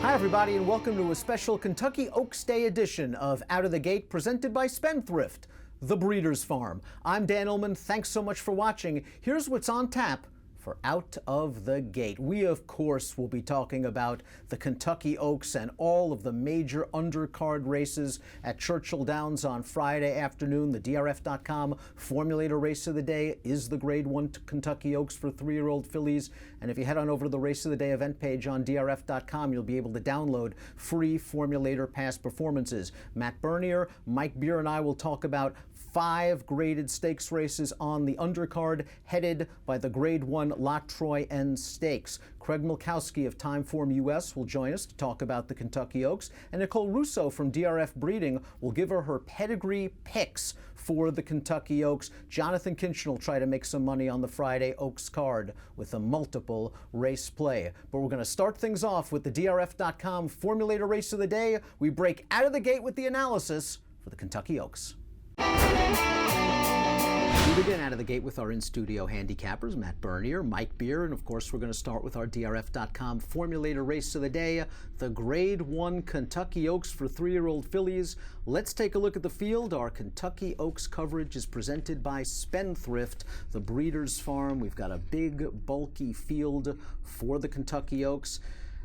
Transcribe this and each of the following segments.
Hi, everybody, and welcome to a special Kentucky Oaks Day edition of Out of the Gate, presented by Spendthrift, the Breeders' Farm. I'm Dan Ullman. Thanks so much for watching. Here's what's on tap for Out of the Gate. We, of course, will be talking about the Kentucky Oaks and all of the major undercard races at Churchill Downs on Friday afternoon. The DRF.com Formulator Race of the Day is the Grade 1 Kentucky Oaks for 3-year-old fillies. And if you head on over to the Race of the Day event page on DRF.com, you'll be able to download free Formulator past performances. Matt Bernier, Mike Beer, and I will talk about 5 graded stakes races on the undercard, headed by the Grade 1 Lotryian Stakes. Craig Milkowski of TimeformUS will join us to talk about the Kentucky Oaks, and Nicole Russo from DRF Breeding will give her pedigree picks for the Kentucky Oaks. Jonathan Kinchin will try to make some money on the Friday Oaks card with a multiple race play. But we're going to start things off with the DRF.com Formulator Race of the Day. We break out of the gate with the analysis for the Kentucky Oaks. We begin out of the gate with our in-studio handicappers, Matt Bernier, Mike Beer, and of course we're going to start with our DRF.com Formulator Race of the Day, the Grade 1 Kentucky Oaks for 3-year-old fillies. Let's take a look at the field. Our Kentucky Oaks coverage is presented by Spendthrift, the Breeders' Farm. We've got a big, bulky field for the Kentucky Oaks.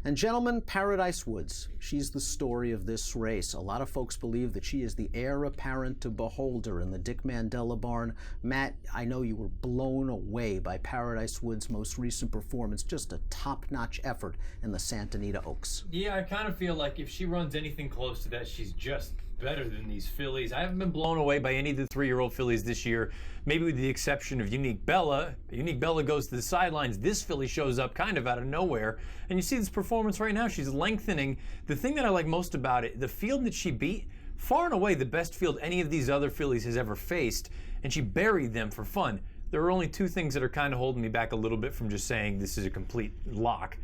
And gentlemen, Paradise Woods, she's the story of this race. A lot of folks believe that she is the heir apparent to Beholder in the Dick Mandela barn. Matt, I know you were blown away by Paradise Woods' most recent performance. Just a top-notch effort in the Santa Anita Oaks. Yeah, I kind of feel like if she runs anything close to that, she's just better than these fillies. I haven't been blown away by any of the 3-year-old fillies this year, maybe with the exception of Unique Bella. Unique Bella goes to the sidelines. This filly shows up kind of out of nowhere. And you see this performance right now. She's lengthening. The thing that I like most about it, the field that she beat, far and away the best field any of these other fillies has ever faced, and she buried them for fun. There are only 2 things that are kind of holding me back a little bit from just saying this is a complete lock.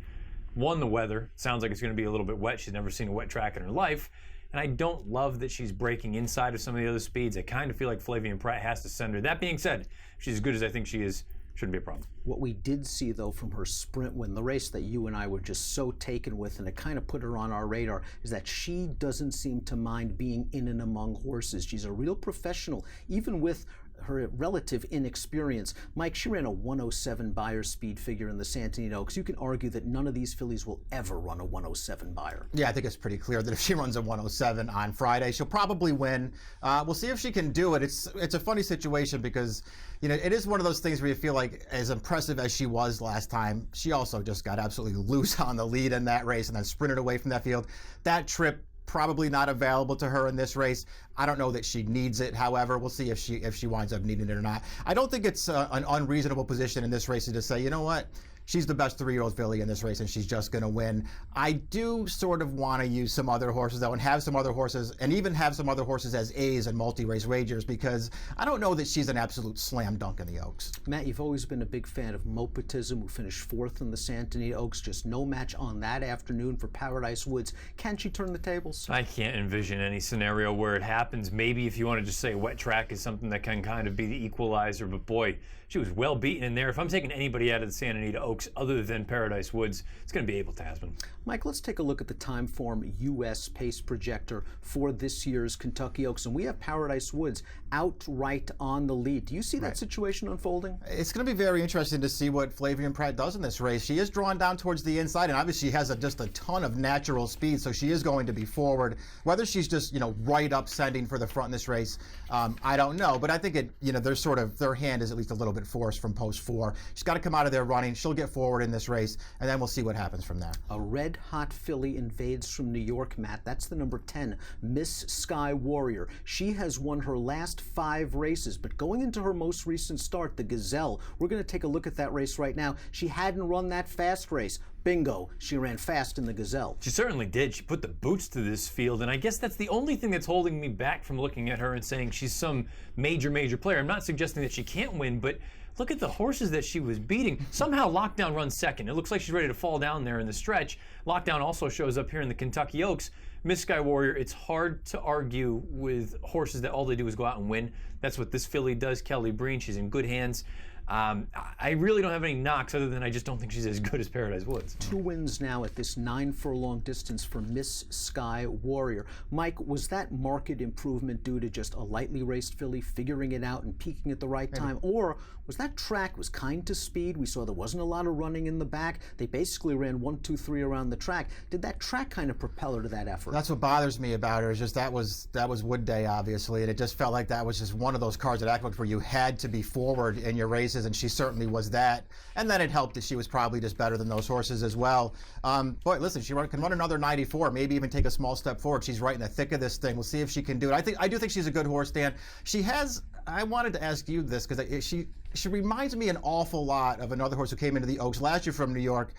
One, the weather. Sounds like it's going to be a little bit wet. She's never seen a wet track in her life. And I don't love that she's breaking inside of some of the other speeds. I kind of feel like Flavien Prat has to send her. That being said, if she's as good as I think she is, shouldn't be a problem. What we did see, though, from her sprint win, the race that you and I were just so taken with, and it kind of put her on our radar, is that she doesn't seem to mind being in and among horses. She's a real professional, even with her relative inexperience. Mike, she ran a 107 Beyer speed figure in the Santa Anita Oaks. You can argue that none of these fillies will ever run a 107 Beyer. Yeah, I think it's pretty clear that if she runs a 107 on Friday, she'll probably win. We'll see if she can do it. It's a funny situation because, you know, it is one of those things where you feel like as impressive as she was last time, she also just got absolutely loose on the lead in that race and then sprinted away from that field. That trip probably not available to her in this race. I don't know that she needs it. However, we'll see if she winds up needing it or not. I don't think it's an unreasonable position in this race to say, you know what, she's the best 3-year-old filly in this race and she's just going to win. I do sort of want to use some other horses though, and have some other horses, and even have some other horses as A's and multi-race wagers, because I don't know that she's an absolute slam dunk in the Oaks. Matt, you've always been a big fan of Mopatism, who finished 4th in the Santa Anita Oaks. Just no match on that afternoon for Paradise Woods. Can she turn the tables? I can't envision any scenario where it happens. Maybe if you want to just say wet track is something that can kind of be the equalizer, but boy, she was well beaten in there. If I'm taking anybody out of the Santa Anita Oaks other than Paradise Woods, it's going to be Abel Tasman. Mike, let's take a look at the TimeformUS pace projector for this year's Kentucky Oaks, and we have Paradise Woods outright on the lead. Do you see that situation unfolding? It's going to be very interesting to see what Flavien Prat does in this race. She is drawn down towards the inside, and obviously she has just a ton of natural speed, so she is going to be forward. Whether she's just, you know, right up sending for the front in this race, I don't know. But I think their hand is at least a little bit forced from post 4. She's got to come out of there running. She'll get forward in this race, and then we'll see what happens from there. A red-hot filly invades from New York, Matt. That's the number 10, Miss Sky Warrior. She has won her last 5 races, but going into her most recent start, the Gazelle, we're going to take a look at that race right now. She hadn't run that fast race. Bingo, she ran fast in the Gazelle. She certainly did. She put the boots to this field, and I guess that's the only thing that's holding me back from looking at her and saying she's some major player. I'm not suggesting that she can't win, but look at the horses that she was beating. Somehow Lockdown runs second. It looks like she's ready to fall down there in the stretch. Lockdown also shows up here in the Kentucky Oaks. Miss Sky Warrior, it's hard to argue with horses that all they do is go out and win. That's what this filly does. Kelly Breen, she's in good hands. I really don't have any knocks other than I just don't think she's as good as Paradise Woods. 2 wins now at this 9 furlong distance for Miss Sky Warrior. Mike, was that market improvement due to just a lightly raced filly figuring it out and peaking at the right time? Or was that track was kind to speed? We saw there wasn't a lot of running in the back. They basically ran 1, 2, 3 around the track. Did that track kind of propel her to that effort? That's what bothers me about her, is just that was Wood Day, obviously, and it just felt like that was just one of those cars at Edgewood where you had to be forward in your races, and she certainly was that. And then it helped that she was probably just better than those horses as well. Boy, listen, she can run another 94, maybe even take a small step forward. She's right in the thick of this thing. We'll see if she can do it. I do think she's a good horse, Dan. She has. I wanted to ask you this because she reminds me an awful lot of another horse who came into the Oaks last year from New York,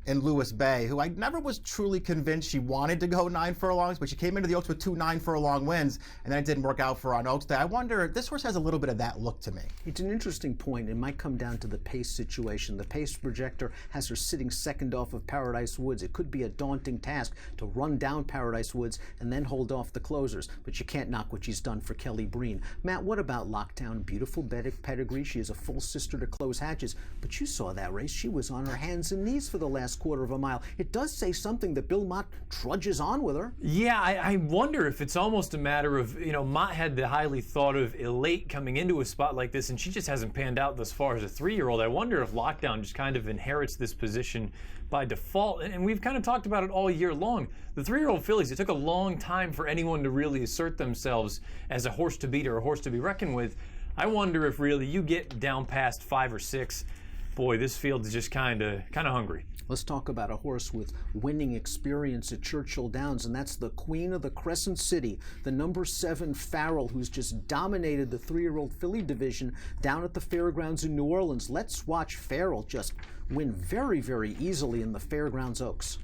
in Lewis Bay, who I never was truly convinced she wanted to go 9 furlongs, but she came into the Oaks with 2 9-furlong wins, and then it didn't work out for her on Oaks Day. I wonder, this horse has a little bit of that look to me. It's an interesting point. It might come down to the pace situation. The pace projector has her sitting second off of Paradise Woods. It could be a daunting task to run down Paradise Woods and then hold off the closers, but you can't knock what she's done for Kelly Breen. Matt, what about Lockdown? Beautiful pedigree. She is a full sister to Close Hatches, but you saw that race. She was on her hands and knees for the last quarter of a mile. It does say something that Bill Mott trudges on with her. Yeah, I wonder if it's almost a matter of, Mott had the highly thought of Elate coming into a spot like this, and she just hasn't panned out thus far as a 3-year-old. I wonder if Lockdown just kind of inherits this position by default, and we've kind of talked about it all year long. The 3-year-old fillies, it took a long time for anyone to really assert themselves as a horse to beat or a horse to be reckoned with. I wonder if really you get down past 5 or 6, boy, this field is just kind of hungry. Let's talk about a horse with winning experience at Churchill Downs, and that's the queen of the Crescent City, the number 7 Farrell, who's just dominated the 3-year-old filly division down at the fairgrounds in New Orleans. Let's watch Farrell just win very, very easily in the Fairgrounds Oaks.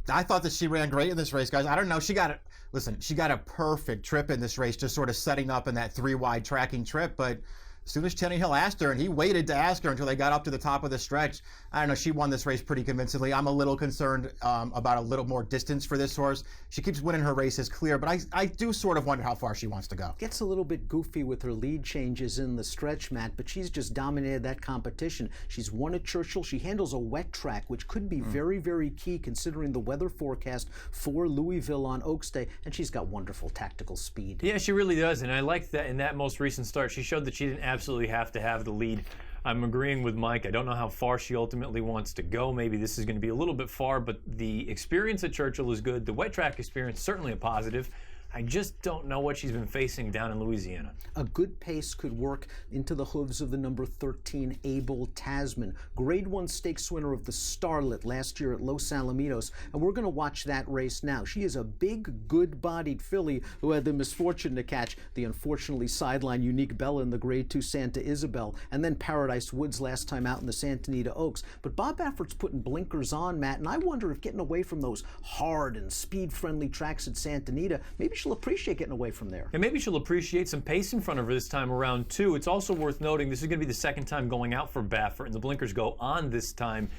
I thought that she ran great in this race, guys. I don't know. She got a perfect trip in this race, just sort of setting up in that 3-wide tracking trip, but as soon as Cheney Hill asked her, and he waited to ask her until they got up to the top of the stretch, I don't know, she won this race pretty convincingly. I'm a little concerned about a little more distance for this horse. She keeps winning her races clear, but I do sort of wonder how far she wants to go. Gets a little bit goofy with her lead changes in the stretch, Matt, but she's just dominated that competition. She's won at Churchill. She handles a wet track, which could be very, very key considering the weather forecast for Louisville on Oaks Day, and she's got wonderful tactical speed. Yeah, she really does, and I like that in that most recent start. She showed that she didn't absolutely have to have the lead. I'm agreeing with Mike. I don't know how far she ultimately wants to go. Maybe this is going to be a little bit far, but the experience at Churchill is good. The wet track experience, certainly a positive. I just don't know what she's been facing down in Louisiana. A good pace could work into the hooves of the number 13 Abel Tasman, Grade 1 stakes winner of the Starlet last year at Los Alamitos, and we're going to watch that race now. She is a big, good-bodied filly who had the misfortune to catch the unfortunately sidelined Unique Bella in the Grade 2 Santa Isabel, and then Paradise Woods last time out in the Santa Anita Oaks. But Bob Baffert's putting blinkers on, Matt, and I wonder if getting away from those hard and speed-friendly tracks at Santa Anita, maybe she'll appreciate getting away from there. And maybe she'll appreciate some pace in front of her this time around, too. It's also worth noting this is going to be the second time going out for Baffert, and the blinkers go on this time.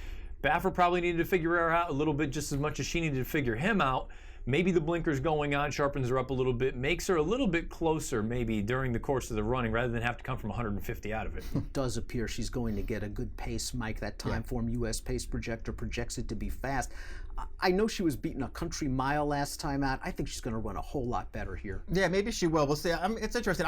Baffert probably needed to figure her out a little bit just as much as she needed to figure him out. Maybe the blinkers going on sharpens her up a little bit, makes her a little bit closer maybe during the course of the running rather than have to come from 150 out of it. It does appear she's going to get a good pace, Mike. That TimeformUS pace projector projects it to be fast. I know she was beating a country mile last time out. I think she's going to run a whole lot better here. Yeah, maybe she will. We'll see. It's interesting.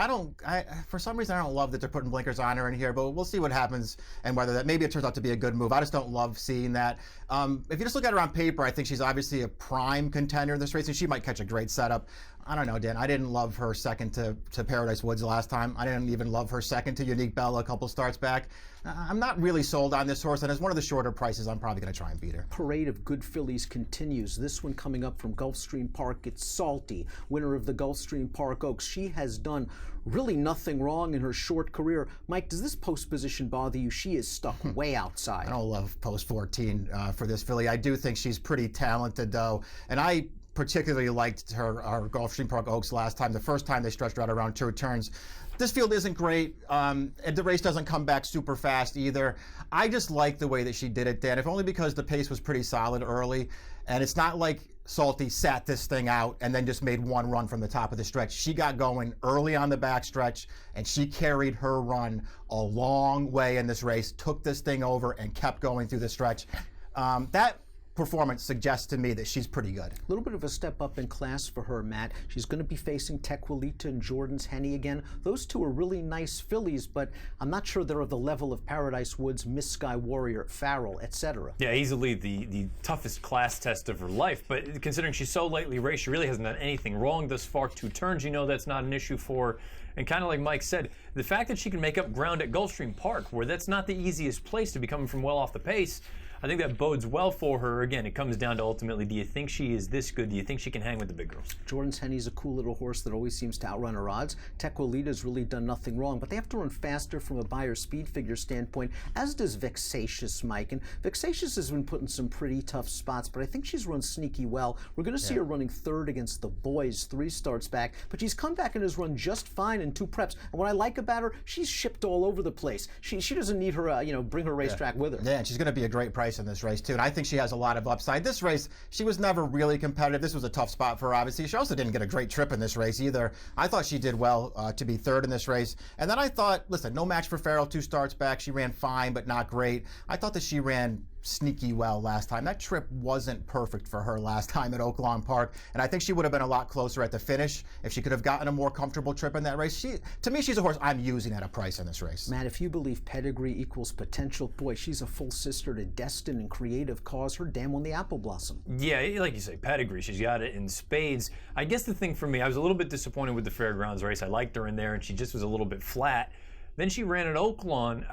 For some reason, I don't love that they're putting blinkers on her in here, but we'll see what happens and whether that maybe it turns out to be a good move. I just don't love seeing that. If you just look at her on paper, I think she's obviously a prime contender in this race, and she might catch a great setup. I don't know, Dan. I didn't love her second to Paradise Woods last time. I didn't even love her second to Unique Bella a couple starts back. I'm not really sold on this horse, and as one of the shorter prices, I'm probably going to try and beat her. Parade of good fillies continues. This one coming up from Gulfstream Park. It's Salty, winner of the Gulfstream Park Oaks. She has done really nothing wrong in her short career. Mike, does this post position bother you? She is stuck way outside. I don't love post 14 for this filly. I do think she's pretty talented, though, and I particularly liked her Gulfstream Park Oaks last time. The first time they stretched her out around 2 turns. This field isn't great, and the race doesn't come back super fast either. I just like the way that she did it, Dan, if only because the pace was pretty solid early, and it's not like Salty sat this thing out and then just made one run from the top of the stretch. She got going early on the back stretch, and she carried her run a long way in this race, took this thing over, and kept going through the stretch. That performance suggests to me that she's pretty good. A little bit of a step up in class for her, Matt. She's going to be facing Tequilita and Jordan's Henny again. Those two are really nice fillies, but I'm not sure they're of the level of Paradise Woods, Miss Sky Warrior, Farrell, etc. Yeah, easily the toughest class test of her life, but considering she's so lightly raced, she really hasn't done anything wrong thus far. 2 turns, you know that's not an issue for her. And kind of like Mike said, the fact that she can make up ground at Gulfstream Park, where that's not the easiest place to be coming from well off the pace, I think that bodes well for her. Again, it comes down to ultimately, do you think she is this good? Do you think she can hang with the big girls? Jordan's Henny's a cool little horse that always seems to outrun her odds. Tequilita's really done nothing wrong, but they have to run faster from a Beyer speed figure standpoint, as does Vexatious, Mike. And Vexatious has been put in some pretty tough spots, but I think she's run sneaky well. We're going to see her running 3rd against the boys 3 starts back, but she's come back and has run just fine in 2 preps. And what I like about her, she's shipped all over the place. She doesn't need her, bring her racetrack with her. Yeah, and she's going to be a great price in this race too. And I think she has a lot of upside. This race, she was never really competitive. This was a tough spot for her, obviously. She also didn't get a great trip in this race either. I thought she did well to be 3rd in this race. And then I thought, listen, no match for Farrell 2 starts back. She ran fine, but not great. I thought that she ran sneaky well last time. That trip wasn't perfect for her last time at Oaklawn Park, and I think she would have been a lot closer at the finish if she could have gotten a more comfortable trip in that race. To me, she's a horse I'm using at a price in this race. Matt, if you believe pedigree equals potential, boy, she's a full sister to Destin and Creative Cause. Her dam on the Apple Blossom. Yeah, like you say, pedigree. She's got it in spades. I guess the thing for me, I was a little bit disappointed with the Fairgrounds race. I liked her in there, and she just was a little bit flat. Then she ran at Oaklawn.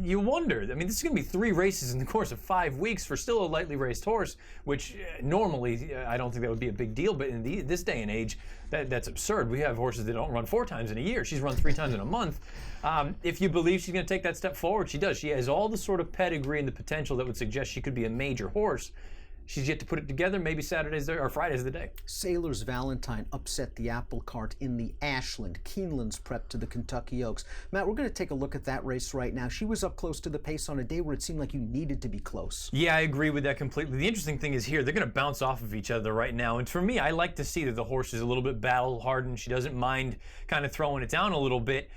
You wondered. I mean, this is going to be 3 races in the course of 5 weeks for still a lightly raced horse, which normally I don't think that would be a big deal. But in this day and age, that's absurd. We have horses that don't run 4 times in a year. She's run 3 times in a month. If you believe she's going to take that step forward, she does. She has all the sort of pedigree and the potential that would suggest she could be a major horse. She's yet to put it together. Maybe Saturday's or Friday's the day. Sailor's Valentine upset the apple cart in the Ashland. Keeneland's prep to the Kentucky Oaks. Matt, we're going to take a look at that race right now. She was up close to the pace on a day where it seemed like you needed to be close. Yeah, I agree with that completely. The interesting thing is here, they're going to bounce off of each other right now. And for me, I like to see that the horse is a little bit battle-hardened. She doesn't mind kind of throwing it down a little bit.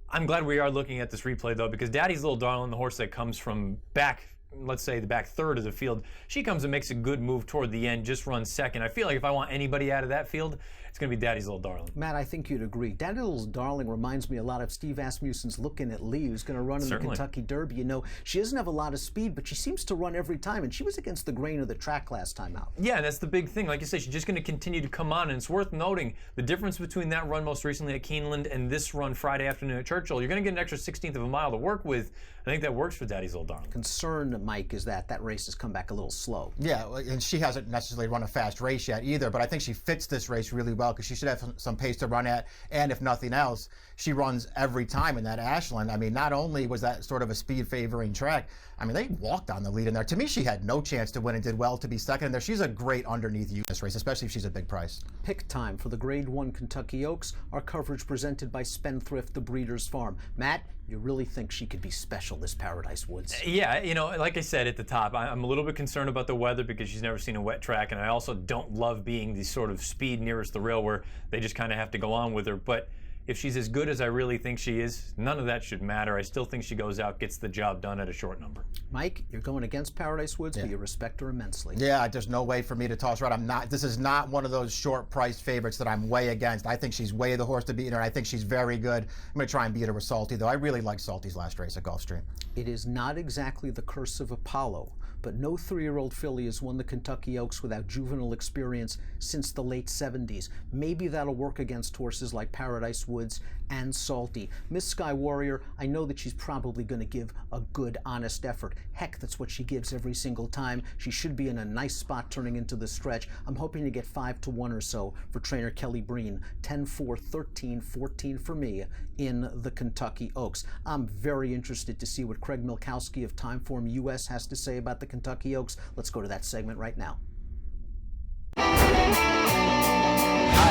I'm glad we are looking at this replay, though, because Daddy's Little Darling, the horse that comes from back, let's say the back 3rd of the field, she comes and makes a good move toward the end, just runs 2nd. I feel like if I want anybody out of that field, it's going to be Daddy's Little Darling. Matt, I think you'd agree. Daddy's Little Darling reminds me a lot of Steve Asmussen's Looking at Lee, who's going to run in the Kentucky Derby. You know, she doesn't have a lot of speed, but she seems to run every time, and she was against the grain of the track last time out. Yeah, and that's the big thing. Like you say, she's just going to continue to come on, and it's worth noting the difference between that run most recently at Keeneland and this run Friday afternoon at Churchill. You're going to get an extra 16th of a mile to work with. I think that works for Daddy's Little Darling. Concern, Mike, is that race has come back a little slow. Yeah, and she hasn't necessarily run a fast race yet either, but I think she fits this race really well because she should have some pace to run at, and if nothing else, she runs every time in that Ashland. I mean, not only was that sort of a speed favoring track, I mean, they walked on the lead in there. To me, she had no chance to win and did well to be 2nd in there. She's a great underneath you this race, especially if she's a big price. Pick time for the Grade 1 Kentucky Oaks. Our coverage presented by Spendthrift, the Breeders' Farm. Matt, you really think she could be special, this Paradise Woods? Yeah, you know, like I said at the top, I'm a little bit concerned about the weather because she's never seen a wet track, and I also don't love being the sort of speed nearest the rail where they just kind of have to go on with her. But if she's as good as I really think she is, none of that should matter. I still think she goes out, gets the job done at a short number. Mike, you're going against Paradise Woods, but you respect her immensely. Yeah, there's no way for me to toss her out. This is not one of those short price favorites that I'm way against. I think she's way the horse to beat her. I think she's very good. I'm going to try and beat her with Salty, though. I really like Salty's last race at Gulfstream. It is not exactly the curse of Apollo, but no 3-year-old filly has won the Kentucky Oaks without juvenile experience since the late 70s. Maybe that'll work against horses like Paradise Woods and Salty. Miss Sky Warrior, I know that she's probably going to give a good, honest effort. Heck, that's what she gives every single time. She should be in a nice spot turning into the stretch. I'm hoping to get 5-1 or so for trainer Kelly Breen. 10-4, 13-14 for me in the Kentucky Oaks. I'm very interested to see what Craig Milkowski of TimeformUS has to say about the Kentucky Oaks. Let's go to that segment right now.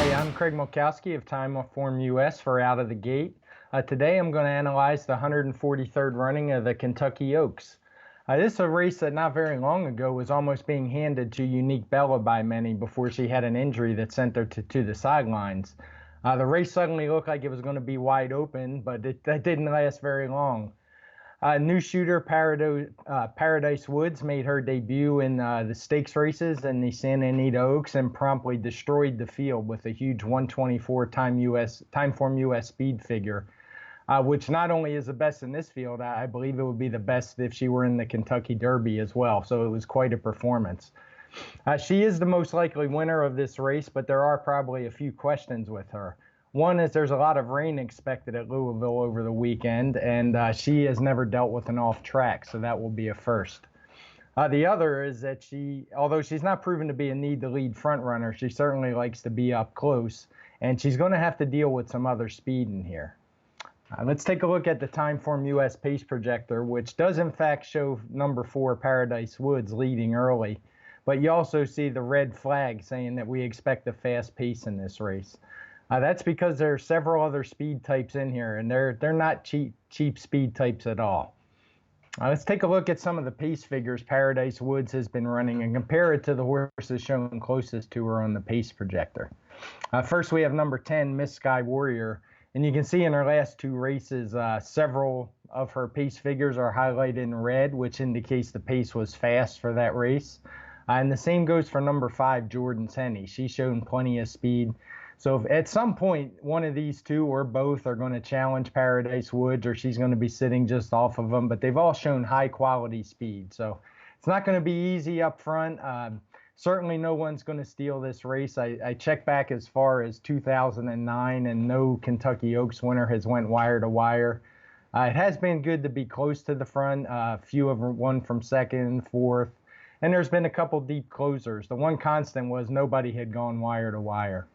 Hi, I'm Craig Mulkowski of TimeformUS for Out of the Gate. Today I'm going to analyze the 143rd running of the Kentucky Oaks. This is a race that not very long ago was almost being handed to Unique Bella by many before she had an injury that sent her to the sidelines. The race suddenly looked like it was going to be wide open, but that didn't last very long. New shooter Paradise Woods made her debut in the stakes races in the Santa Anita Oaks and promptly destroyed the field with a huge 124 TimeformUS speed figure, which not only is the best in this field, I believe it would be the best if she were in the Kentucky Derby as well. So it was quite a performance. She is the most likely winner of this race, but there are probably a few questions with her. One is there's a lot of rain expected at Louisville over the weekend, and she has never dealt with an off track, so that will be a first. The other is that although she's not proven to be a need-to-lead front runner, she certainly likes to be up close, and she's going to have to deal with some other speed in here. Let's take a look at the TimeformUS pace projector, which does in fact show number 4 Paradise Woods leading early, but you also see the red flag saying that we expect a fast pace in this race. That's because there are several other speed types in here, and they're not cheap speed types at all. Let's take a look at some of the pace figures Paradise Woods has been running and compare it to the horses shown closest to her on the pace projector. First, we have number 10, Miss Sky Warrior, and you can see in her last 2 races, several of her pace figures are highlighted in red, which indicates the pace was fast for that race. And the same goes for number 5, Jordan's Henny. She's shown plenty of speed. So if at some point, one of these two or both are going to challenge Paradise Woods, or she's going to be sitting just off of them, but they've all shown high quality speed. So it's not going to be easy up front. Certainly no one's going to steal this race. I checked back as far as 2009, and no Kentucky Oaks winner has went wire to wire. It has been good to be close to the front. Few have won from second, fourth, and there's been a couple deep closers. The one constant was nobody had gone wire to wire.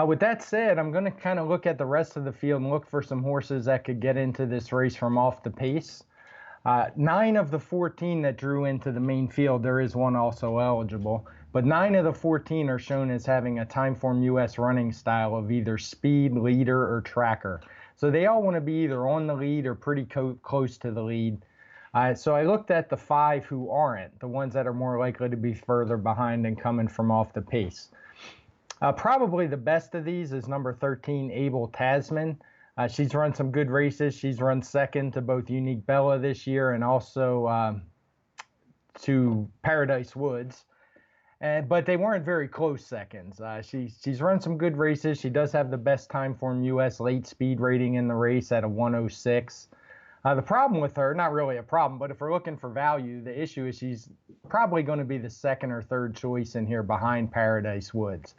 With that said, I'm going to kind of look at the rest of the field and look for some horses that could get into this race from off the pace. 9 of the 14 that drew into the main field, there is one also eligible, but 9 of the 14 are shown as having a TimeformUS running style of either speed, leader, or tracker. So they all want to be either on the lead or pretty close to the lead. So I looked at the 5 who aren't, the ones that are more likely to be further behind and coming from off the pace. Probably the best of these is number 13, Abel Tasman. She's run some good races. She's run second to both Unique Bella this year and also to Paradise Woods. But they weren't very close seconds. She's run some good races. She does have the best TimeformUS late speed rating in the race at a 106. The problem with her, not really a problem, but if we're looking for value, the issue is she's probably going to be the second or third choice in here behind Paradise Woods.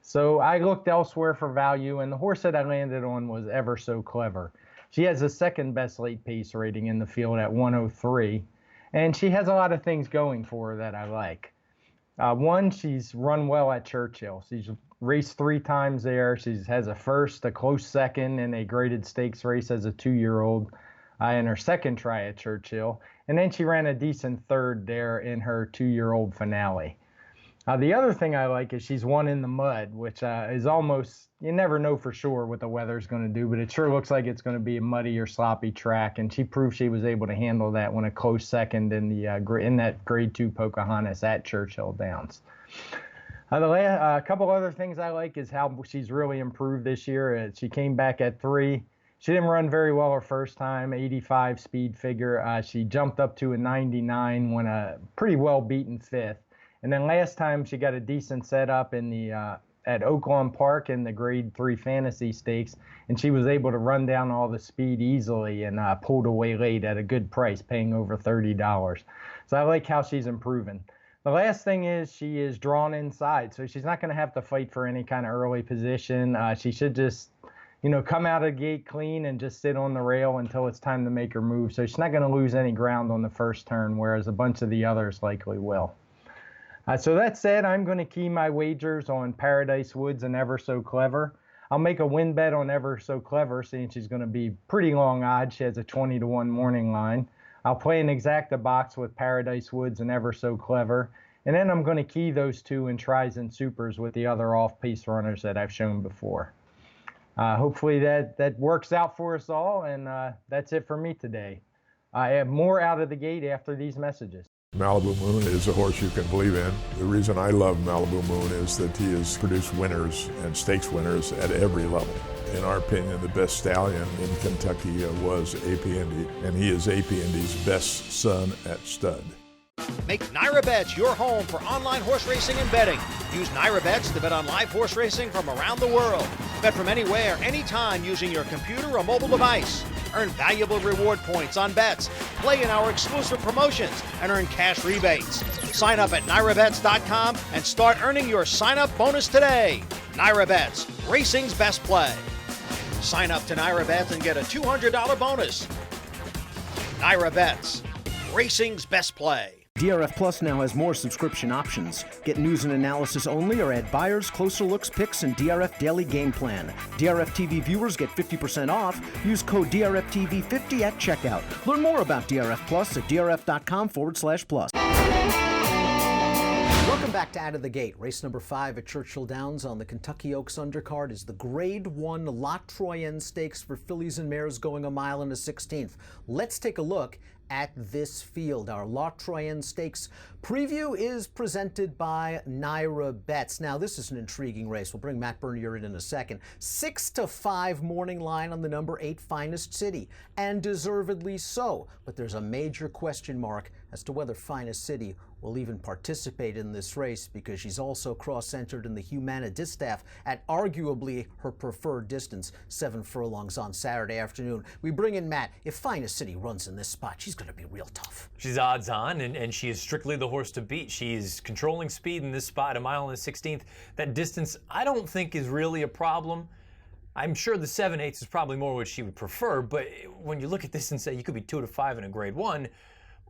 So I looked elsewhere for value, and the horse that I landed on was Ever So Clever. She has the second best late pace rating in the field at 103, and she has a lot of things going for her that I like. One, she's run well at Churchill. She's raced 3 times there. She has a first, a close second in a graded stakes race as a 2-year-old in her second try at Churchill, and then she ran a decent third there in her 2-year-old finale. The other thing I like is she's won in the mud, which is almost, you never know for sure what the weather's going to do, but it sure looks like it's going to be a muddy or sloppy track, and she proved she was able to handle that when a close second in that Grade 2 Pocahontas at Churchill Downs. A couple other things I like is how she's really improved this year. She came back at 3. She didn't run very well her first time, 85 speed figure. She jumped up to a 99 when a pretty well beaten 5th. And then last time she got a decent setup in the at Oaklawn Park in the Grade 3 Fantasy Stakes, and she was able to run down all the speed easily and pulled away late at a good price, paying over $30. So I like how she's improving. The last thing is she is drawn inside, so she's not going to have to fight for any kind of early position. She should just, come out of the gate clean and just sit on the rail until it's time to make her move. So she's not going to lose any ground on the first turn, whereas a bunch of the others likely will. So that said, I'm going to key my wagers on Paradise Woods and Ever So Clever. I'll make a win bet on Ever So Clever, seeing she's going to be pretty long odds. She has a 20-to-1 morning line. I'll play an exacta box with Paradise Woods and Ever So Clever. And then I'm going to key those two in tries and supers with the other off-piste runners that I've shown before. Hopefully that works out for us all, and that's it for me today. I have more out of the gate after these messages. Malibu Moon is a horse you can believe in. The reason I love Malibu Moon is that he has produced winners and stakes winners at every level. In our opinion, the best stallion in Kentucky was AP-Indy, and he is AP-Indy's best son at stud. Make Naira Bets your home for online horse racing and betting. Use Naira Bets to bet on live horse racing from around the world. Bet from anywhere, anytime using your computer or mobile device. Earn valuable reward points on bets. Play in our exclusive promotions and earn cash rebates. Sign up at NairaBets.com and start earning your sign-up bonus today. Naira Bets, racing's best play. Sign up to Naira Bets and get a $200 bonus. Naira Bets, racing's best play. DRF Plus now has more subscription options. Get news and analysis only or add buyers, closer looks, picks, and DRF Daily Game Plan. DRF TV viewers get 50% off. Use code DRFTV50 at checkout. Learn more about DRF Plus at drf.com/plus. Welcome back to Out of the Gate. Race number 5 at Churchill Downs on the Kentucky Oaks undercard is the Grade 1 Lotryian Stakes for fillies and mares going a mile and a 16th. Let's take a look at this field. Our Lotryian Stakes preview is presented by Naira Bets. Now, this is an intriguing race. We'll bring Matt Bernier in a second. 6-5 morning line on the number 8 Finest City, and deservedly so. But there's a major question mark as to whether Finest City will even participate in this race, because she's also cross-centered in the Humana Distaff at arguably her preferred distance, 7 furlongs on Saturday afternoon. We bring in Matt. If Finest City runs in this spot, she's going to be real tough. She's odds on, and she is strictly the horse to beat. She's controlling speed in this spot, a mile and a 16th. That distance, I don't think is really a problem. I'm sure the 7/8 is probably more what she would prefer, but when you look at this and say you could be 2-5 in a Grade 1,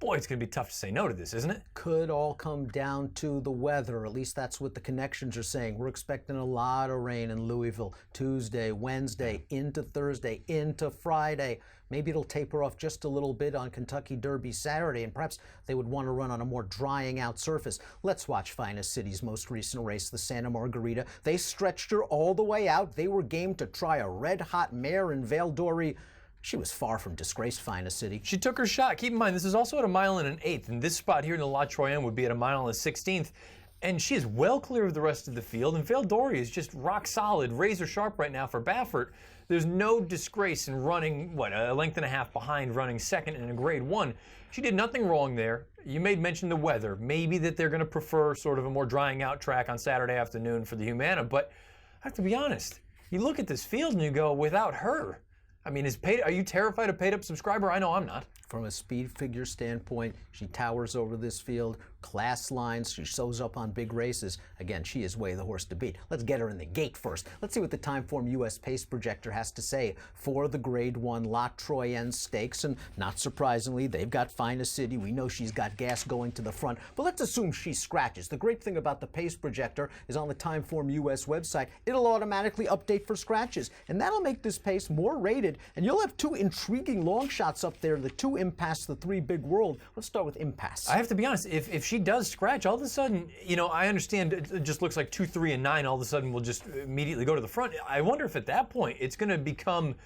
boy, it's going to be tough to say no to this, isn't it? Could all come down to the weather. At least that's what the connections are saying. We're expecting a lot of rain in Louisville Tuesday, Wednesday, into Thursday, into Friday. Maybe it'll taper off just a little bit on Kentucky Derby Saturday, and perhaps they would want to run on a more drying out surface. Let's watch Finest City's most recent race, the Santa Margarita. They stretched her all the way out. They were game to try a red-hot mare in Vale Dory. She was far from disgraced, Finest City. She took her shot. Keep in mind, this is also at a mile and an 1/8, and this spot here in the Lotryian would be at a mile and a 16th. And she is well clear of the rest of the field, and Vale Dory is just rock solid, razor sharp right now for Baffert. There's no disgrace in running, a length and a half behind, running second in a Grade 1. She did nothing wrong there. You made mention the weather. Maybe that they're going to prefer sort of a more drying out track on Saturday afternoon for the Humana, but I have to be honest. You look at this field and you go, without her, I mean, are you terrified of paid-up subscriber? I know I'm not. From a speed figure standpoint, she towers over this field. Class lines, she shows up on big races. Again, she is way the horse to beat. Let's get her in the gate first. Let's see what the TimeformUS pace projector has to say for the Grade 1 Lotryian Stakes. And not surprisingly, they've got Finest City. We know she's got gas going to the front, but let's assume she scratches. The great thing about the pace projector is on the TimeformUS website, it'll automatically update for scratches, and that'll make this pace more rated. And you'll have 2 intriguing long shots up there, the 2 Impasse, the 3 Big World. Let's start with Impasse. I have to be honest, if she does scratch, all of a sudden, I understand it just looks like 2, 3, and 9 all of a sudden will just immediately go to the front. I wonder if at that point it's going to become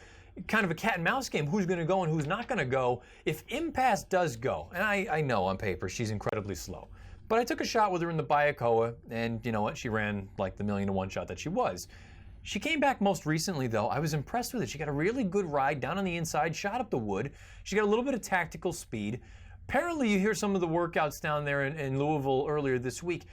kind of a cat and mouse game, who's going to go and who's not going to go. If Impasse does go, and I know on paper she's incredibly slow, but I took a shot with her in the Bayakoa, and you know what, she ran like the 1,000,000-to-1 shot that she was. She came back most recently, though. I was impressed with it. She got a really good ride down on the inside, shot up the wood. She got a little bit of tactical speed. Apparently, you hear some of the workouts down there in Louisville earlier this week.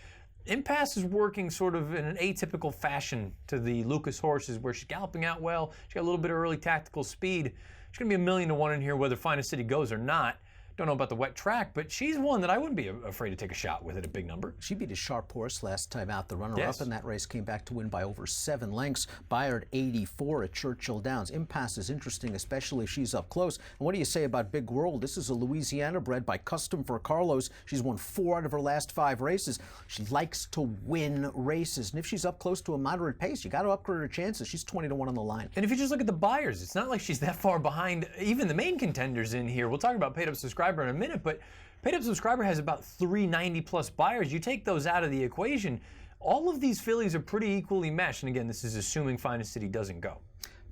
Impasse is working sort of in an atypical fashion to the Lucas horses, where she's galloping out well. She got a little bit of early tactical speed. She's going to be 1,000,000-to-1 in here, whether Finest City goes or not. Don't know about the wet track, but she's one that I wouldn't be afraid to take a shot with at a big number. She beat a sharp horse last time out. The runner-up in that race came back to win by over 7 lengths. Bayard 84 at Churchill Downs. Impasse is interesting, especially if she's up close. And what do you say about Big World? This is a Louisiana bred by custom for Carlos. She's won 4 out of her last 5 races. She likes to win races. And if she's up close to a moderate pace, you got to upgrade her chances. She's 20-to-1 on the line. And if you just look at the buyers, it's not like she's that far behind even the main contenders in here. We'll talk about paid-up subscriber in a minute, but Paid Up Subscriber has about 390 plus buyers. You take those out of the equation, all of these fillies are pretty equally matched. And again, this is assuming Finest City doesn't go.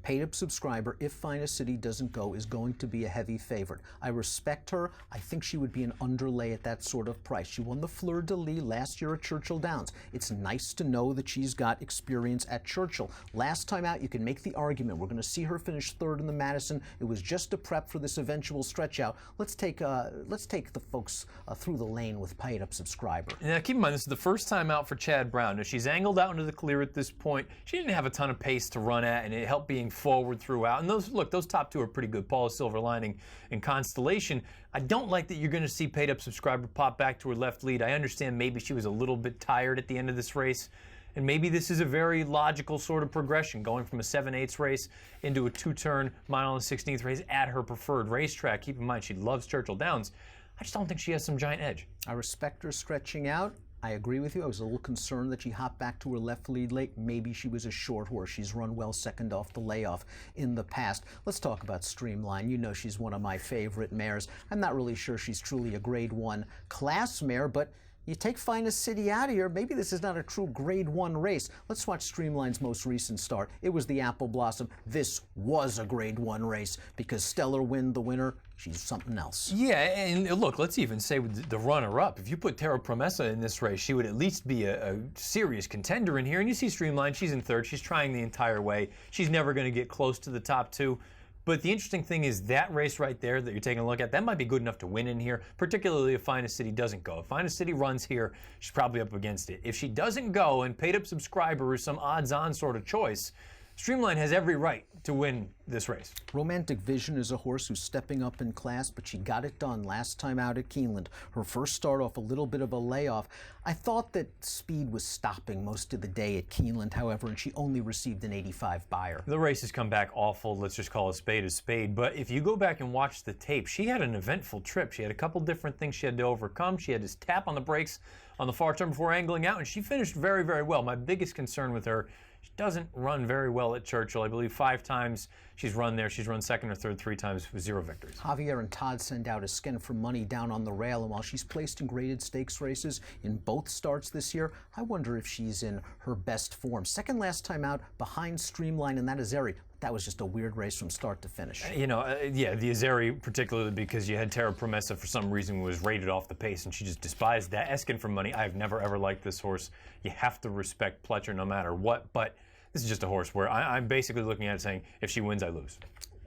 Paid Up Subscriber, if Finest City doesn't go, is going to be a heavy favorite. I respect her. I think she would be an underlay at that sort of price. She won the Fleur de Lis last year at Churchill Downs. It's nice to know that she's got experience at Churchill. Last time out, you can make the argument. We're going to see her finish third in the Madison. It was just a prep for this eventual stretch out. Let's take the folks through the lane with Paid Up Subscriber. Now, keep in mind, this is the first time out for Chad Brown. Now, she's angled out into the clear at this point. She didn't have a ton of pace to run at, and it helped being forward throughout. And those top two are pretty good. Paula Silver Lining and Constellation. I don't like that you're going to see Paid Up Subscriber pop back to her left lead. I understand maybe she was a little bit tired at the end of this race. And maybe this is a very logical sort of progression, going from a 7/8 race into a 2-turn mile and 16th race at her preferred racetrack. Keep in mind, she loves Churchill Downs. I just don't think she has some giant edge. I respect her stretching out. I agree with you. I was a little concerned that she hopped back to her left lead late. Maybe she was a short horse. She's run well second off the layoff in the past. Let's talk about Streamline. You know she's one of my favorite mares. I'm not really sure she's truly a Grade 1 class mare, but you take Finest City out of here, maybe this is not a true Grade 1 race. Let's watch Streamline's most recent start. It was the Apple Blossom. This was a Grade 1 race because Stellar Wind, the winner, she's something else. Yeah, and look, let's even say with the runner-up, if you put Terra Promessa in this race, she would at least be a serious contender in here. And you see Streamline, she's in third. She's trying the entire way. She's never going to get close to the top two. But the interesting thing is that race right there that you're taking a look at, that might be good enough to win in here, particularly if Finest City doesn't go. If Finest City runs here, she's probably up against it. If she doesn't go and Paid Up Subscriber is some odds-on sort of choice, Streamline has every right to win this race. Romantic Vision is a horse who's stepping up in class, but she got it done last time out at Keeneland. Her first start off a little bit of a layoff. I thought that speed was stopping most of the day at Keeneland, however, and she only received an 85 buyer. The race has come back awful. Let's just call a spade. But if you go back and watch the tape, she had an eventful trip. She had a couple different things she had to overcome. She had to tap on the brakes on the far turn before angling out, and she finished very, very well. My biggest concern with her, she doesn't run very well at Churchill. I believe 5 times she's run there. She's run second or third 3 times with 0 victories. Javier and Todd send out a skin for money down on the rail, and while she's placed in graded stakes races in both starts this year, I wonder if she's in her best form. Second last time out behind Streamline and that Azeri. That was just a weird race from start to finish. Yeah, the Azeri particularly because you had Terra Promessa for some reason was rated off the pace and she just despised that. Eskin for money, I've never ever liked this horse. You have to respect Pletcher no matter what, but this is just a horse where I'm basically looking at it saying, if she wins, I lose.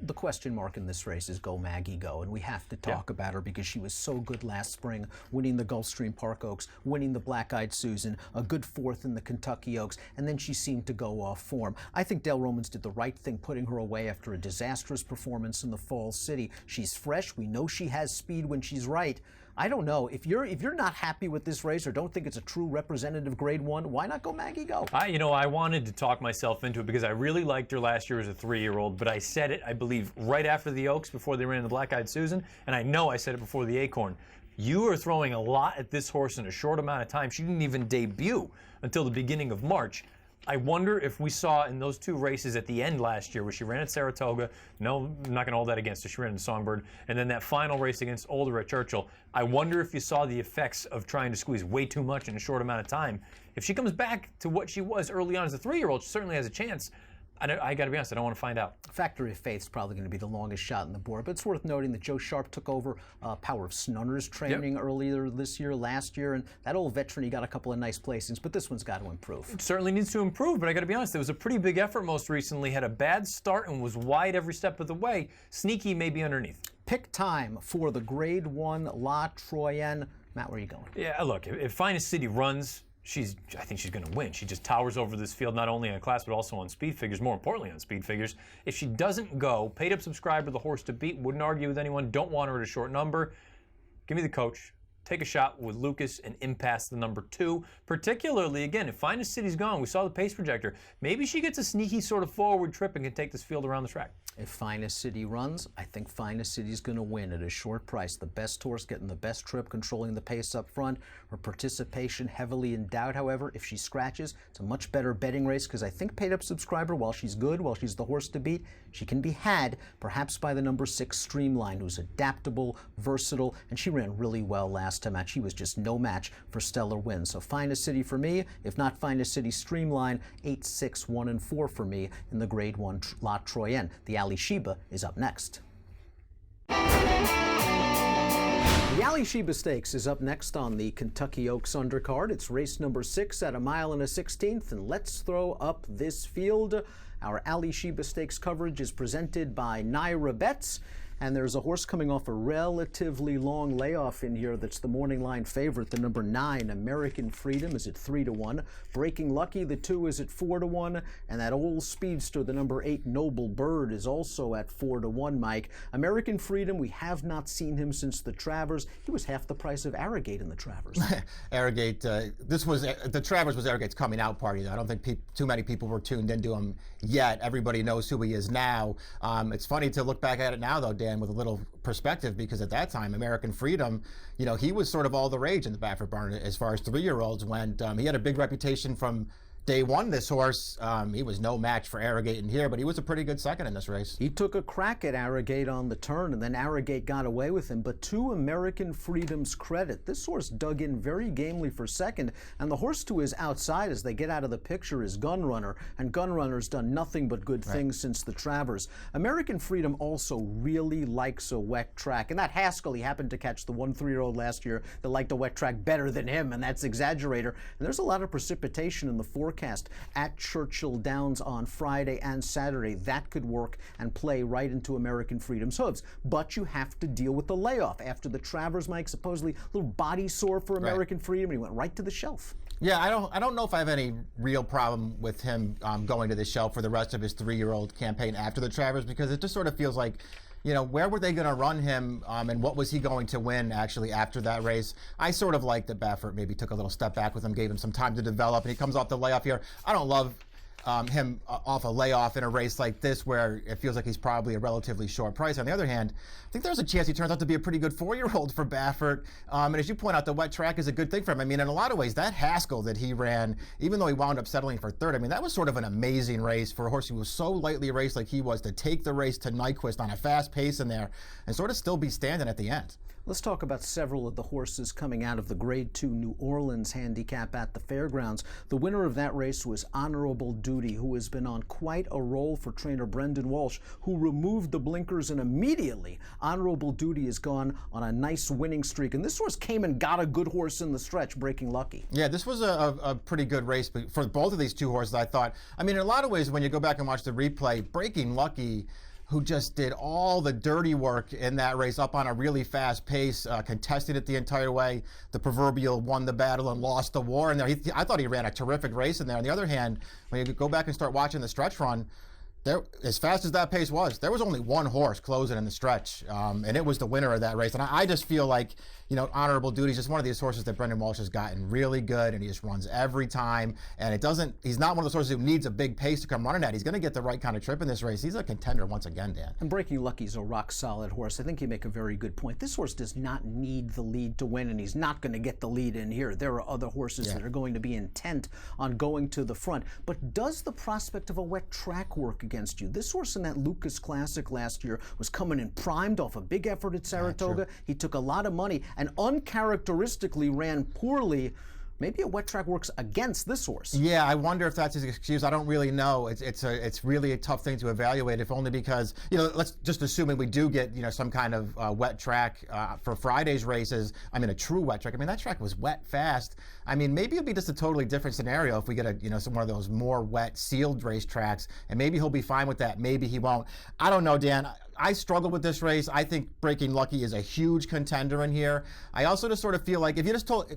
The question mark in this race is Go Maggie Go, and we have to talk about her because she was so good last spring, winning the Gulfstream Park Oaks, winning the Black-Eyed Susan, a good fourth in the Kentucky Oaks, and then she seemed to go off form. I think Dale Romans did the right thing putting her away after a disastrous performance in the Fall City. She's fresh. We know she has speed when she's right. I don't know. If you're not happy with this race or don't think it's a true representative Grade 1, why not Go Maggie Go? I wanted to talk myself into it because I really liked her last year as a 3-year-old, but I said it, I believe, right after the Oaks before they ran the Black-Eyed Susan, and I know I said it before the Acorn. You are throwing a lot at this horse in a short amount of time. She didn't even debut until the beginning of March. I wonder if we saw in those 2 races at the end last year where she ran at Saratoga, no, I'm not going to hold that against her, she ran in Songbird, and then that final race against Older at Churchill, I wonder if you saw the effects of trying to squeeze way too much in a short amount of time. If she comes back to what she was early on as a 3-year-old, she certainly has a chance. I got to be honest, I don't want to find out. Factory of Faith's probably going to be the longest shot in the board, but it's worth noting that Joe Sharp took over Power of Snunner's training earlier this year, last year, and that old veteran, he got a couple of nice placings, but this one's got to improve. It certainly needs to improve, but I got to be honest, it was a pretty big effort most recently, had a bad start and was wide every step of the way. Sneaky maybe underneath. Pick time for the Grade 1 Lotryian. Matt, where are you going? Yeah, look, if Finest City runs, I think she's going to win. She just towers over this field, not only on class, but also on speed figures, more importantly on speed figures. If she doesn't go, Paid Up Subscriber, the horse to beat, wouldn't argue with anyone, don't want her at a short number. Give me the coach. Take a shot with Lucas and impasse the number 2. Particularly, again, if Finest City's gone, we saw the pace projector, maybe she gets a sneaky sort of forward trip and can take this field around the track. If Finest City runs, I think Finest City's going to win at a short price. The best horse getting the best trip, controlling the pace up front. Her participation heavily in doubt, however. If she scratches, it's a much better betting race because I think Paid Up Subscriber, while she's good, while she's the horse to beat, she can be had perhaps by the number 6 Streamline, who's adaptable, versatile, and she ran really well last time out. She was just no match for Stellar Win. So Finest City for me, if not Finest City Streamline, 8, 6, 1, and 4 for me in the Grade 1 Lotryian. The Sheba is up next. The Sheba Stakes is up next on the Kentucky Oaks undercard. It's race number 6 at 1 1/16, and let's throw up this field. Our Sheba Stakes coverage is presented by Naira Bets. And there's a horse coming off a relatively long layoff in here that's the morning line favorite. The number 9, American Freedom, is at 3-1. Breaking Lucky, the 2, is at 4-1. And that old speedster, the number 8, Noble Bird, is also at 4-1, Mike. American Freedom, we have not seen him since the Travers. He was half the price of Arrogate in the Travers. Arrogate, the Travers was Arrogate's coming out party. I don't think too many people were tuned into him yet. Everybody knows who he is now. It's funny to look back at it now, though, Dan, with a little perspective, because at that time, American Freedom, he was sort of all the rage in the Baffert barn as far as 3-year-olds went. He had a big reputation from day one, this horse. He was no match for Arrogate in here, but he was a pretty good second in this race. He took a crack at Arrogate on the turn, and then Arrogate got away with him. But to American Freedom's credit, this horse dug in very gamely for second, and the horse to his outside as they get out of the picture is Gunrunner, and Gunrunner's done nothing but good things since the Travers. American Freedom also really likes a wet track, and that Haskell, he happened to catch the 1 3-year-old last year that liked a wet track better than him, and that's Exaggerator. And there's a lot of precipitation in the forecast at Churchill Downs on Friday and Saturday. That could work and play right into American Freedom's hooves. But you have to deal with the layoff. After the Travers, Mike, supposedly a little body sore for American Freedom, and he went right to the shelf. Yeah, I don't know if I have any real problem with him going to the shelf for the rest of his 3-year-old campaign after the Travers, because it just sort of feels like, where were they going to run him, and what was he going to win actually after that race? I sort of like that Baffert maybe took a little step back with him, gave him some time to develop, and he comes off the layoff here. I don't love him off a layoff in a race like this where it feels like he's probably a relatively short price. On the other hand, I think there's a chance he turns out to be a pretty good 4-year-old for Baffert. And as you point out, the wet track is a good thing for him. I mean, in a lot of ways, that Haskell that he ran, even though he wound up settling for 3rd, I mean, that was sort of an amazing race for a horse who was so lightly raced like he was, to take the race to Nyquist on a fast pace in there and sort of still be standing at the end. Let's talk about several of the horses coming out of the Grade 2 New Orleans handicap at the fairgrounds. The winner of that race was Honorable Duty, who has been on quite a roll for trainer Brendan Walsh, who removed the blinkers, and immediately Honorable Duty has gone on a nice winning streak. And this horse came and got a good horse in the stretch, Breaking Lucky. Yeah, this was a pretty good race for both of these two horses, I thought. I mean, in a lot of ways, when you go back and watch the replay, Breaking Lucky, who just did all the dirty work in that race up on a really fast pace, contested it the entire way. The proverbial won the battle and lost the war in there. I thought he ran a terrific race in there. On the other hand, when you go back and start watching the stretch run, there, as fast as that pace was, there was only one horse closing in the stretch, and it was the winner of that race. And I just feel like, Honorable Duty is just one of these horses that Brendan Walsh has gotten really good, and he just runs every time. And he's not one of those horses who needs a big pace to come running at. He's going to get the right kind of trip in this race. He's a contender once again, Dan. And Breaking Lucky's a rock-solid horse. I think you make a very good point. This horse does not need the lead to win, and he's not going to get the lead in here. There are other horses that are going to be intent on going to the front. But does the prospect of a wet track work against you? This horse in that Lucas Classic last year was coming in primed off a big effort at Saratoga. He took a lot of money and uncharacteristically ran poorly. Maybe a wet track works against this horse. Yeah, I wonder if that's his excuse. I don't really know. It's really a tough thing to evaluate, if only because, let's just assuming we do get, some kind of wet track for Friday's races. I mean, a true wet track. I mean, that track was wet fast. I mean, maybe it'll be just a totally different scenario if we get one of those more wet sealed race tracks, and maybe he'll be fine with that. Maybe he won't. I don't know, Dan. I struggle with this race. I think Breaking Lucky is a huge contender in here. I also just sort of feel like if you just told...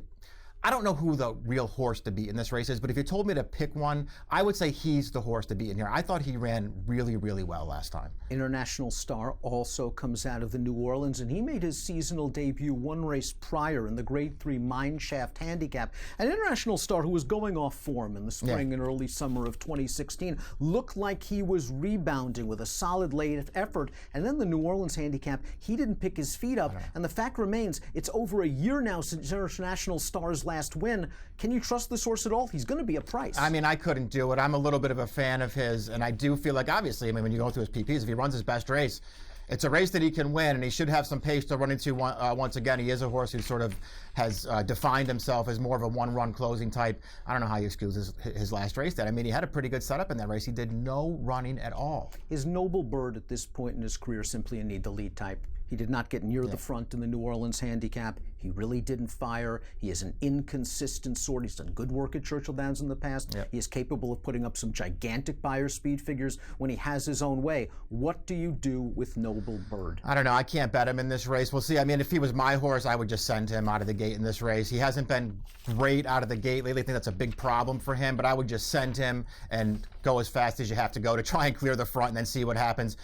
I don't know who the real horse to beat in this race is, but if you told me to pick one, I would say he's the horse to beat in here. I thought he ran really, really well last time. International Star also comes out of the New Orleans, and he made his seasonal debut one race prior in the Grade 3 Mineshaft Handicap. An International Star who was going off form in the spring and early summer of 2016 looked like he was rebounding with a solid late effort, and then the New Orleans Handicap, he didn't pick his feet up, and the fact remains, it's over a year now since International Star's last win. Can you trust this horse at all? He's going to be a price. I mean, I couldn't do it. I'm a little bit of a fan of his, and I do feel like, obviously, I mean, when you go through his PPs, if he runs his best race, it's a race that he can win, and he should have some pace to run into once again. He is a horse who sort of has defined himself as more of a one-run closing type. I don't know how you excuse his last race then. I mean, he had a pretty good setup in that race. He did no running at all. Is Noble Bird at this point in his career simply a need-to-lead type? He did not get near the front in the New Orleans Handicap. He really didn't fire. He is an inconsistent sort. He's done good work at Churchill Downs in the past. He is capable of putting up some gigantic buyer speed figures when he has his own way. What do you do with Noble Bird? I don't know. I can't bet him in this race. We'll see. I mean, if he was my horse, I would just send him out of the gate in this race. He hasn't been great out of the gate lately. I think that's a big problem for him, but I would just send him and go as fast as you have to go to try and clear the front and then see what happens.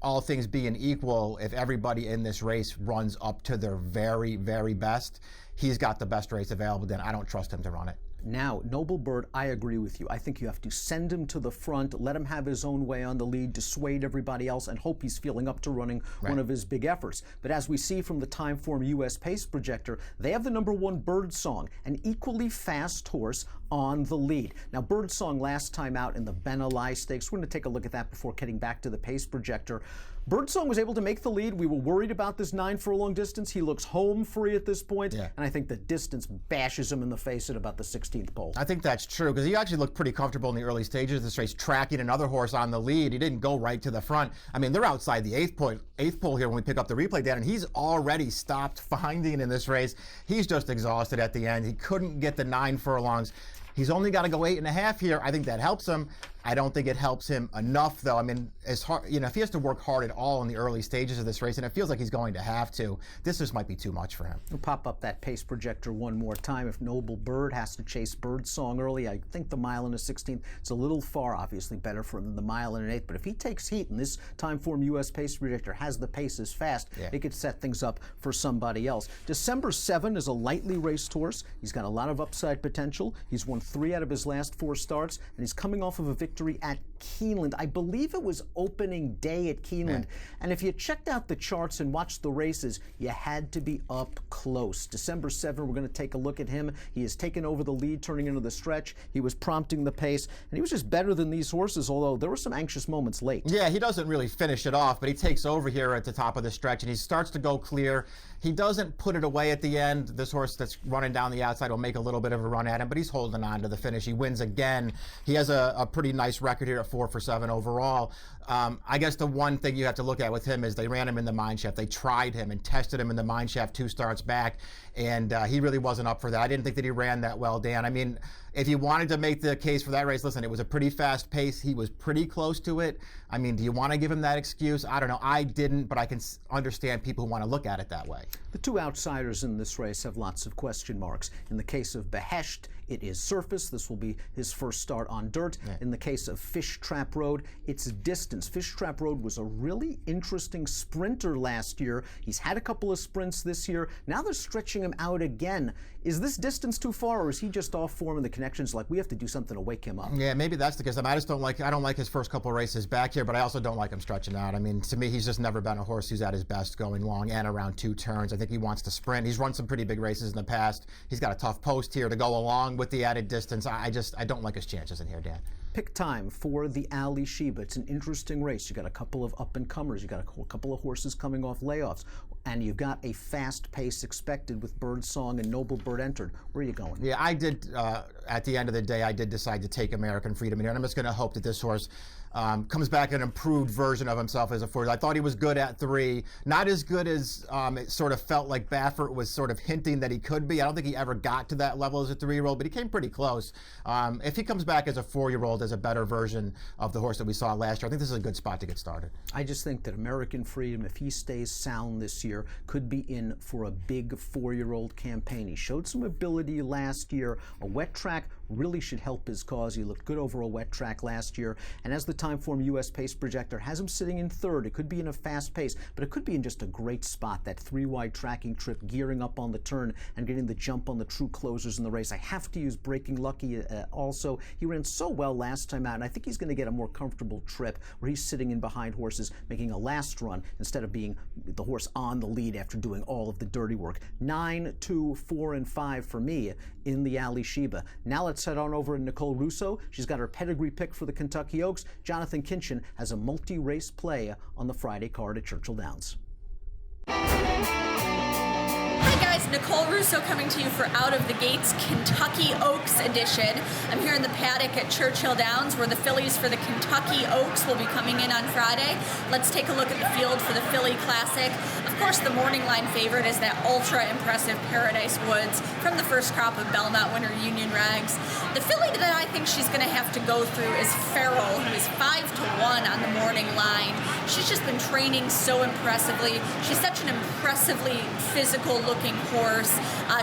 All things being equal, if everybody in this race runs up to their very, very best, he's got the best race available, then I don't trust him to run it. Now, Noble Bird, I agree with you. I think you have to send him to the front, let him have his own way on the lead, dissuade everybody else, and hope he's feeling up to running one of his big efforts. But as we see from the TimeformUS pace projector, they have the #1 Birdsong, an equally fast horse on the lead. Now, Birdsong last time out in the Ben Ali Stakes, we're going to take a look at that before getting back to the pace projector. Birdsong was able to make the lead. We were worried about this 9 furlong distance. He looks home free at this point, and I think the distance bashes him in the face at about the 16th pole. I think that's true, because he actually looked pretty comfortable in the early stages of this race, tracking another horse on the lead. He didn't go right to the front. I mean, they're outside the eighth pole here when we pick up the replay data, and he's already stopped finding in this race. He's just exhausted at the end. He couldn't get the 9 furlongs. He's only got to go 8.5 here. I think that helps him. I don't think it helps him enough, though. I mean, as hard, if he has to work hard at all in the early stages of this race, and it feels like he's going to have to, this just might be too much for him. We'll pop up that pace projector one more time. If Noble Bird has to chase Birdsong early, I think the mile and a 16th is a little far, obviously better for him than the mile and an 8th. But if he takes heat and this TimeformUS pace projector has the paces fast, it could set things up for somebody else. December 7 is a lightly raced horse. He's got a lot of upside potential. He's won 3 out of his last 4 starts, and he's coming off of a victory at Keeneland. I believe it was opening day at Keeneland. And if you checked out the charts and watched the races, you had to be up close. December 7, we're going to take a look at him. He has taken over the lead, turning into the stretch. He was prompting the pace, and he was just better than these horses, although there were some anxious moments late. Yeah, he doesn't really finish it off, but he takes over here at the top of the stretch, and he starts to go clear. He doesn't put it away at the end. This horse that's running down the outside will make a little bit of a run at him, but he's holding on to the finish. He wins again. He has a pretty nice record here at 4 for 7 overall. I guess the one thing you have to look at with him is they ran him in the mineshaft. They tried him and tested him in the mineshaft 2 starts back, and he really wasn't up for that. I didn't think that he ran that well, Dan. I mean, if you wanted to make the case for that race, listen, it was a pretty fast pace. He was pretty close to it. I mean, do you want to give him that excuse? I don't know. I didn't, but I can understand people who want to look at it that way. The 2 outsiders in this race have lots of question marks. In the case of Behesht, it is surface. This will be his first start on dirt. In the case of Fish Trap Road, it's distance. Fish Trap Road was a really interesting sprinter last year. He's had a couple of sprints this year. Now they're stretching him out again. Is this distance too far, or is he just off form and the connection's like, we have to do something to wake him up? Yeah, maybe that's the case. I mean, I don't like his first couple of races back here, but I also don't like him stretching out. I mean, to me, he's just never been a horse who's at his best going long and around 2 turns. I think he wants to sprint. He's run some pretty big races in the past. He's got a tough post here to go along with the added distance. I don't like his chances in here, Dan. Pick time for the Ali Sheba. It's an interesting race. You got a couple of up-and-comers. You got a couple of horses coming off layoffs. And you've got a fast pace expected with Birdsong and Noble Bird entered. Where are you going? Yeah, I did, at the end of the day, I did decide to take American Freedom in here. And I'm just going to hope that this horse comes back an improved version of himself as a 4. I thought he was good at 3. Not as good as it sort of felt like Baffert was sort of hinting that he could be. I don't think he ever got to that level as a 3-year-old, but he came pretty close. If he comes back as a 4-year-old, as a better version of the horse that we saw last year, I think this is a good spot to get started. I just think that American Freedom, if he stays sound this year, year, could be in for a big 4-year-old campaign. He showed some ability last year. A wet track really should help his cause. He looked good over a wet track last year. And as the TimeformUS pace projector has him sitting in third, it could be in a fast pace, but it could be in just a great spot. That 3-wide tracking trip, gearing up on the turn and getting the jump on the true closers in the race. I have to use Breaking Lucky also. He ran so well last time out, and I think he's going to get a more comfortable trip where he's sitting in behind horses, making a last run instead of being the horse on the lead after doing all of the dirty work. 9, 2, 4, and 5 for me in the alley Sheba. Now let's head on over to Nicole Russo. She's got her pedigree pick for the Kentucky Oaks. Jonathan Kinchin has a multi-race play on the Friday card at Churchill Downs. Hi guys, Nicole Russo coming to you for Out of the Gates Kentucky Oaks edition. I'm here in the paddock at Churchill Downs where the fillies for the Kentucky Oaks will be coming in on Friday. Let's take a look at the field for the Philly Classic. Of course, the morning line favorite is that ultra-impressive Paradise Woods from the first crop of Belmont winner Union Rags. The filly that I think she's going to have to go through is Farrell, who is 5-1 on the morning line. She's just been training so impressively. She's such an impressively physical-looking horse.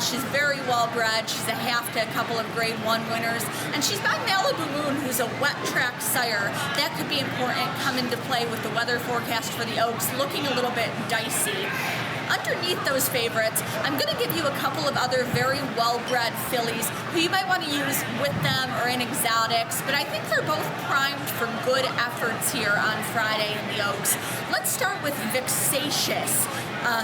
She's very well-bred. She's a half to a couple of Grade 1 winners. And she's by Malibu Moon, who's a wet track sire. That could be important, come into play with the weather forecast for the Oaks, looking a little bit dicey. Underneath those favorites, I'm going to give you a couple of other very well-bred fillies who you might want to use with them or in exotics, but I think they're both primed for good efforts here on Friday in the Oaks. Let's start with Vexatious,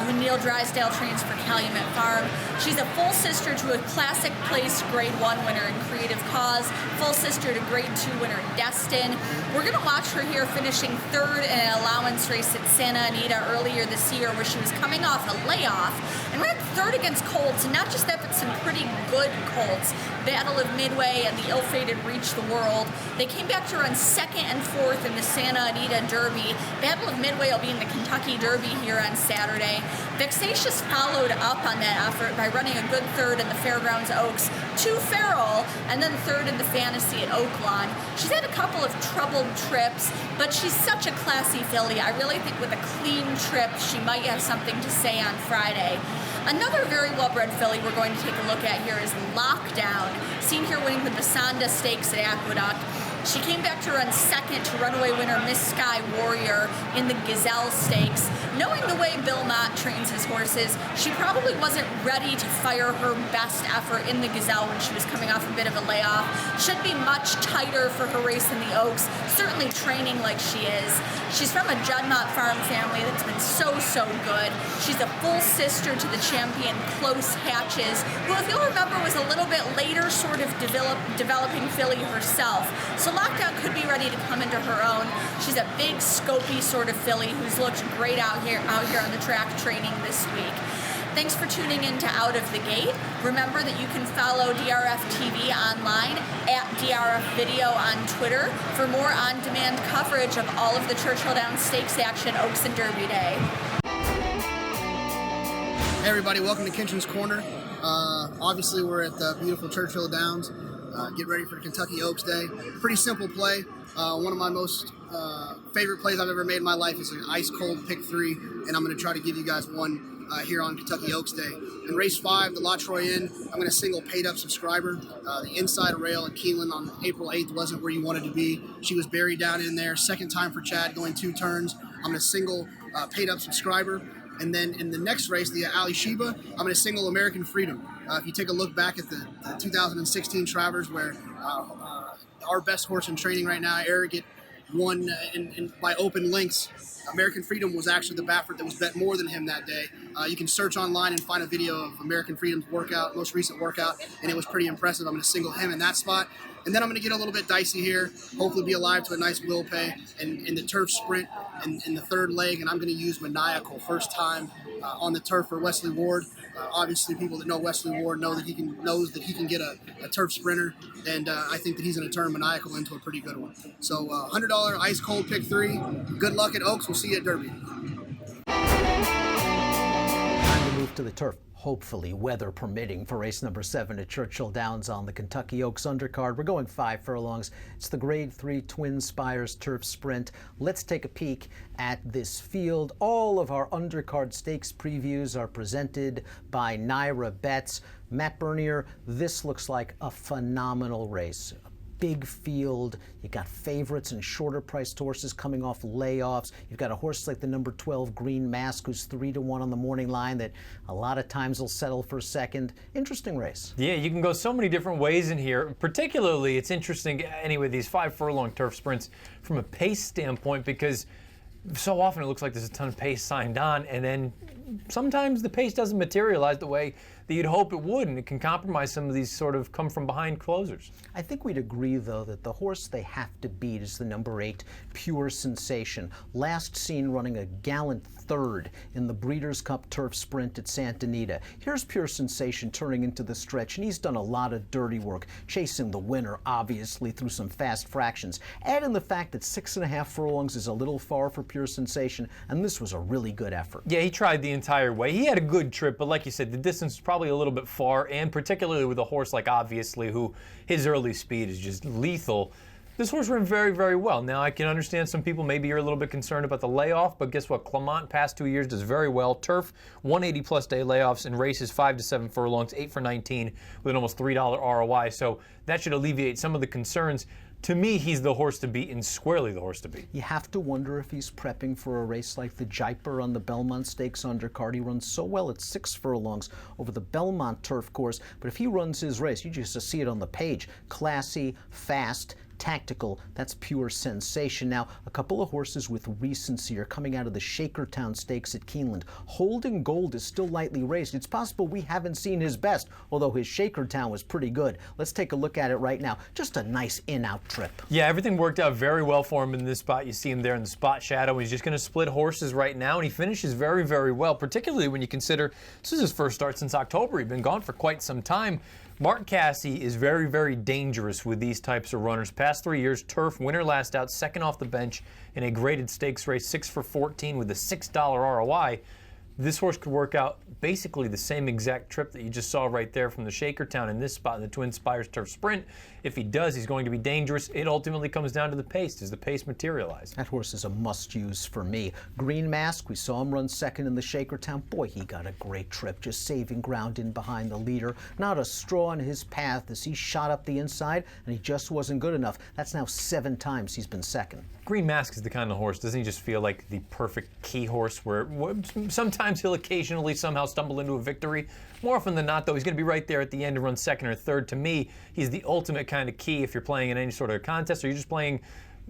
who Neil Drysdale trains for Calumet Farm. She's a full sister to a Classic Place Grade 1 winner in Creative Cause, full sister to Grade 2 winner Destin. We're going to watch her here finishing third in an allowance race at Santa Anita earlier this year where she was coming off a layoff and ran third against colts, and not just that, but some pretty good colts. Battle of Midway and the ill-fated Reach the World. They came back to run second and fourth in the Santa Anita Derby. Battle of Midway will be in the Kentucky Derby here on Saturday. Vexatious followed up on that effort by running a good third in the Fairgrounds Oaks to Farrell, and then third in the Fantasy at Oaklawn. She's had a couple of troubled trips, but she's such a classy filly. I really think with a clean trip, she might have something to say on Friday. Another very well-bred filly we're going to take a look at here is Lockdown, seen here winning the Basanda Stakes at Aqueduct. She came back to run second to runaway winner Miss Sky Warrior in the Gazelle Stakes. Knowing the way Bill Mott trains his horses, she probably wasn't ready to fire her best effort in the Gazelle when she was coming off a bit of a layoff. Should be much tighter for her race in the Oaks, certainly training like she is. She's from a Judd-Mott Farm family that's been so good. She's a full sister to the champion Close Hatches, who, if you'll remember, was a little bit later sort of developing filly herself. So Lockdown could be ready to come into her own. She's a big, scopy sort of filly who's looked great out here on the track training this week. Thanks for tuning in to Out of the Gate. Remember that you can follow DRF TV online at DRF Video on Twitter for more on-demand coverage of all of the Churchill Downs Stakes action, Oaks and Derby Day. Hey everybody, welcome to Kinchin's Corner. Obviously we're at the beautiful Churchill Downs. Get ready for Kentucky Oaks Day. Pretty simple play. One of my most favorite plays I've ever made in my life is an ice-cold pick 3, and I'm going to try to give you guys one here on Kentucky Oaks Day. In race 5, the Lotryian, I'm going to single paid-up subscriber. The inside rail at Keeneland on April 8th wasn't where you wanted to be. She was buried down in there. Second time for Chad, going 2 turns. I'm going to single paid-up subscriber. And then in the next race, the Alley Sheba, I'm going to single American Freedom. If you take a look back at the 2016 Travers, where our best horse in training right now, Arrogant, won by open lengths. American Freedom was actually the Baffert that was bet more than him that day. You can search online and find a video of American Freedom's workout, most recent workout, and it was pretty impressive. I'm going to single him in that spot. And then I'm going to get a little bit dicey here, hopefully be alive to a nice will pay in the turf sprint in the third leg, and I'm going to use Maniacal, first time on the turf for Wesley Ward. Obviously, people that know Wesley Ward knows that he can get a turf sprinter, and I think that he's going to turn Maniacal into a pretty good one. So $100 ice cold pick 3. Good luck at Oaks. We'll see you at Derby. Time to move to the turf. hopefully weather permitting, for race number 7 at Churchill Downs on the Kentucky Oaks undercard. We're going 5 furlongs. It's the Grade 3 Twin Spires Turf Sprint. Let's take a peek at this field. All of our undercard stakes previews are presented by Naira Bets. Matt Bernier, this looks like a phenomenal race. Big field. You got favorites and shorter priced horses coming off layoffs. You've got a horse like the number 12 Green Mask, who's 3-1 on the morning line, that a lot of times will settle for second. Interesting race. Yeah, you can go so many different ways in here. Particularly, it's interesting anyway, these 5 furlong turf sprints from a pace standpoint, because so often it looks like there's a ton of pace signed on, and then sometimes the pace doesn't materialize the way that you'd hope it would, and it can compromise some of these sort of come from behind closers. I think we'd agree, though, that the horse they have to beat is the number 8 Pure Sensation. Last seen running a gallant third in the Breeders' Cup Turf Sprint at Santa Anita. Here's Pure Sensation turning into the stretch, and he's done a lot of dirty work, chasing the winner, obviously, through some fast fractions. Add in the fact that 6.5 furlongs is a little far for Pure Sensation, and this was a really good effort. Yeah, he tried the entire way. He had a good trip, but like you said, the distance was probably a little bit far, and particularly with a horse like Obviously, who his early speed is just lethal. This horse ran very, very well. Now, I can understand some people, maybe you're a little bit concerned about the layoff, but guess what? Clement, past 2 years, does very well. Turf, 180-plus day layoffs, and races 5 to 7 furlongs, 8 for 19, with an almost $3 ROI. So that should alleviate some of the concerns. To me, he's the horse to beat, and squarely the horse to beat. You have to wonder if he's prepping for a race like the Jaipur on the Belmont Stakes undercard. He runs so well at 6 furlongs over the Belmont turf course, but if he runs his race, you just see it on the page. Classy, fast, tactical. That's Pure Sensation. Now, a couple of horses with recency are coming out of the Shakertown Stakes at Keeneland. Holden Gold is still lightly raced. It's possible we haven't seen his best, although his Shakertown was pretty good. Let's take a look at it right now. Just a nice in-out trip. Yeah, everything worked out very well for him in this spot. You see him there in the spot shadow. He's just going to split horses right now, and he finishes very, very well, particularly when you consider this is his first start since October. He'd been gone for quite some time. Mark Cassey is very, very dangerous with these types of runners. Past 3 years, turf, winner last out, second off the bench in a graded stakes race, 6 for 14 with a $6 ROI. This horse could work out basically the same exact trip that you just saw right there from the Shakertown in this spot in the Twin Spires Turf Sprint. If he does, he's going to be dangerous. It ultimately comes down to the pace. Does the pace materialize? That horse is a must-use for me. Green Mask, we saw him run second in the Shakertown. Boy, he got a great trip, just saving ground in behind the leader. Not a straw in his path as he shot up the inside, and he just wasn't good enough. That's now 7 times he's been second. Green Mask is the kind of horse, doesn't he just feel like the perfect key horse where sometimes he'll occasionally somehow stumble into a victory. More often than not, though, he's going to be right there at the end and run second or third. To me, he's the ultimate kind of key if you're playing in any sort of contest or you're just playing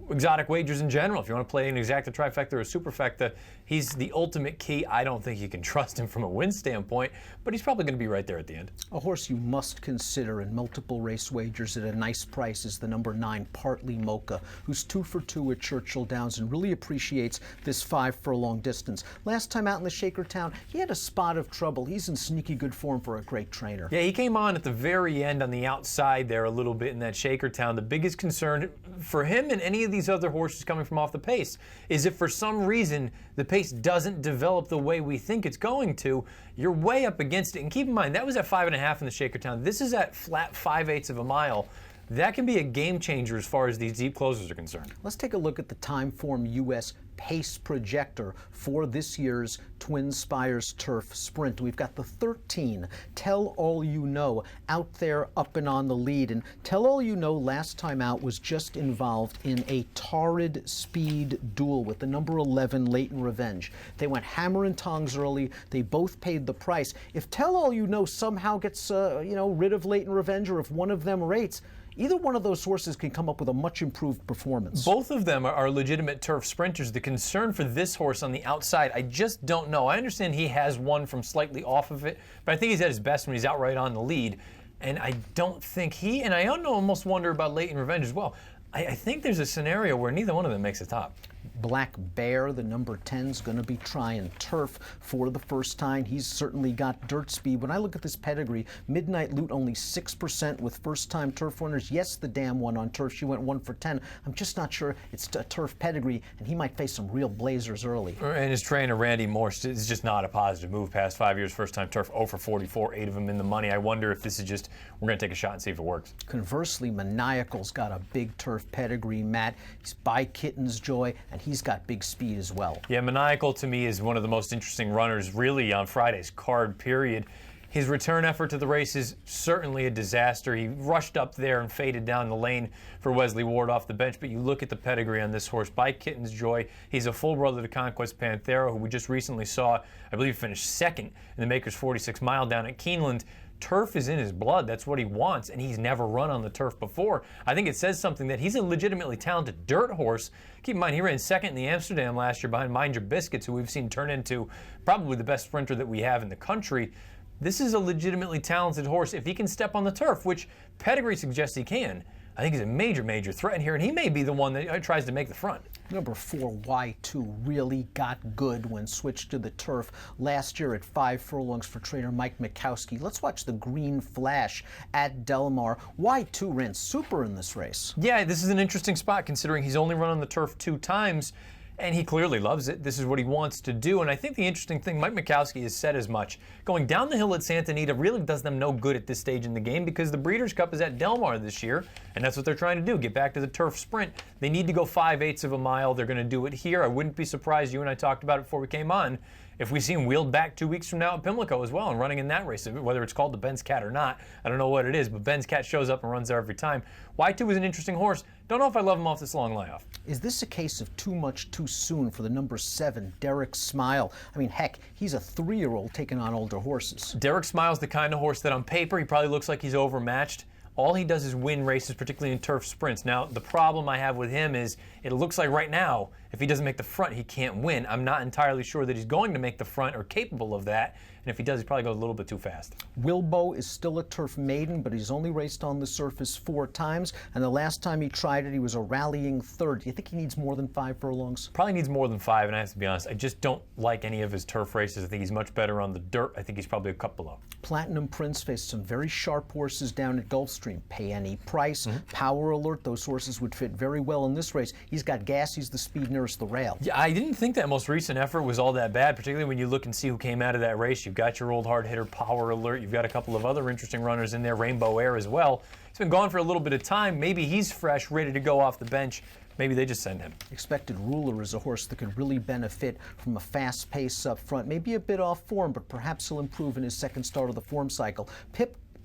exotic wagers in general. If you want to play an exacta, trifecta, or a superfecta, he's the ultimate key. I don't think you can trust him from a win standpoint, but he's probably going to be right there at the end. A horse you must consider in multiple race wagers at a nice price is the number 9 Partly Mocha, who's 2 for 2 at Churchill Downs and really appreciates this 5 furlong distance. Last time out in the Shakertown, he had a spot of trouble. He's in sneaky good form for a great trainer. Yeah, he came on at the very end on the outside there a little bit in that Shakertown. The biggest concern for him and any of these other horses coming from off the pace is if for some reason the pace doesn't develop the way we think it's going to, you're way up against it. And keep in mind, that was at 5.5 in the Shakertown. This is at flat 5/8 of a mile. That can be a game changer as far as these deep closers are concerned. Let's take a look at the TimeformUS pace projector for this year's Twin Spires Turf Sprint. We've got the 13 Tell All You Know out there up and on the lead. And Tell All You Know last time out was just involved in a torrid speed duel with the number 11 Leighton Revenge. They went hammer and tongs early. They both paid the price. If Tell All You Know somehow gets rid of Leighton Revenge, or if one of them rates, either one of those horses can come up with a much improved performance. Both of them are legitimate turf sprinters. The concern for this horse on the outside, I just don't know. I understand he has one from slightly off of it, but I think he's at his best when he's outright on the lead. And I don't think and I almost wonder about Leighton Revenge as well. I think there's a scenario where neither one of them makes the top. Black Bear, the number 10, is going to be trying turf for the first time. He's certainly got dirt speed. When I look at this pedigree, Midnight Loot only 6% with first-time turf runners. Yes, the dam won on turf. She went 1 for 10. I'm just not sure it's a turf pedigree, and he might face some real blazers early. And his trainer, Randy Morse, is just not a positive move. Past 5 years, first-time turf, 0 for 44, 8 of them in the money. I wonder if this is just, we're going to take a shot and see if it works. Conversely, Maniacal's got a big turf pedigree, Matt. He's by Kitten's Joy, and he's got big speed as well. Yeah, Maniacal to me is one of the most interesting runners really on Friday's card, period. His return effort to the race is certainly a disaster. He rushed up there and faded down the lane for Wesley Ward off the bench, but you look at the pedigree on this horse, by Kitten's Joy. He's a full brother to Conquest Panthera, who we just recently saw, I believe, finish second in the Makers 46 Mile down at Keeneland. Turf is in his blood. That's what he wants, and he's never run on the turf before. I think it says something that he's a legitimately talented dirt horse. Keep in mind, he ran second in the Amsterdam last year behind Mind Your Biscuits, who we've seen turn into probably the best sprinter that we have in the country. This is a legitimately talented horse. If he can step on the turf, which pedigree suggests he can, I think he's a major, major threat here, and he may be the one that tries to make the front. Number 4, Y2, really got good when switched to the turf last year at 5 furlongs for trainer Mike Mikowski. Let's watch the Green Flash at Del Mar. Y2 ran super in this race. Yeah, this is an interesting spot considering he's only run on the turf 2 times. And he clearly loves it. This is what he wants to do. And I think the interesting thing, Mike Mikowski has said as much, going down the hill at Santa Anita really does them no good at this stage in the game because the Breeders' Cup is at Del Mar this year, and that's what they're trying to do, get back to the turf sprint. They need to go 5/8 of a mile. They're going to do it here. I wouldn't be surprised, you and I talked about it before we came on, if we see him wheeled back 2 weeks from now at Pimlico as well and running in that race, whether it's called the Ben's Cat or not. I don't know what it is, but Ben's Cat shows up and runs there every time. Y2 is an interesting horse. Don't know if I love him off this long layoff. Is this a case of too much too soon for the number 7, Derek Smile? I mean, heck, he's a 3-year-old taking on older horses. Derek Smile's the kind of horse that on paper he probably looks like he's overmatched. All he does is win races, particularly in turf sprints. Now, the problem I have with him is it looks like right now, if he doesn't make the front, he can't win. I'm not entirely sure that he's going to make the front or capable of that. And if he does, he probably goes a little bit too fast. Wilbo is still a turf maiden, but he's only raced on the surface 4 times. And the last time he tried it, he was a rallying third. Do you think he needs more than 5 furlongs? Probably needs more than 5, and I have to be honest, I just don't like any of his turf races. I think he's much better on the dirt. I think he's probably a cup below. Platinum Prince faced some very sharp horses down at Gulfstream. Pay Any Price, Power Alert, those horses would fit very well in this race. He's got gas, he's the speed nearest the rail. Yeah, I didn't think that most recent effort was all that bad, particularly when you look and see who came out of that race. You've got your old hard hitter Power Alert. You've got a couple of other interesting runners in there, Rainbow Air as well. He's been gone for a little bit of time. Maybe he's fresh, ready to go off the bench. Maybe they just send him. Expected Ruler is a horse that could really benefit from a fast pace up front. Maybe a bit off form, but perhaps he'll improve in his second start of the form cycle.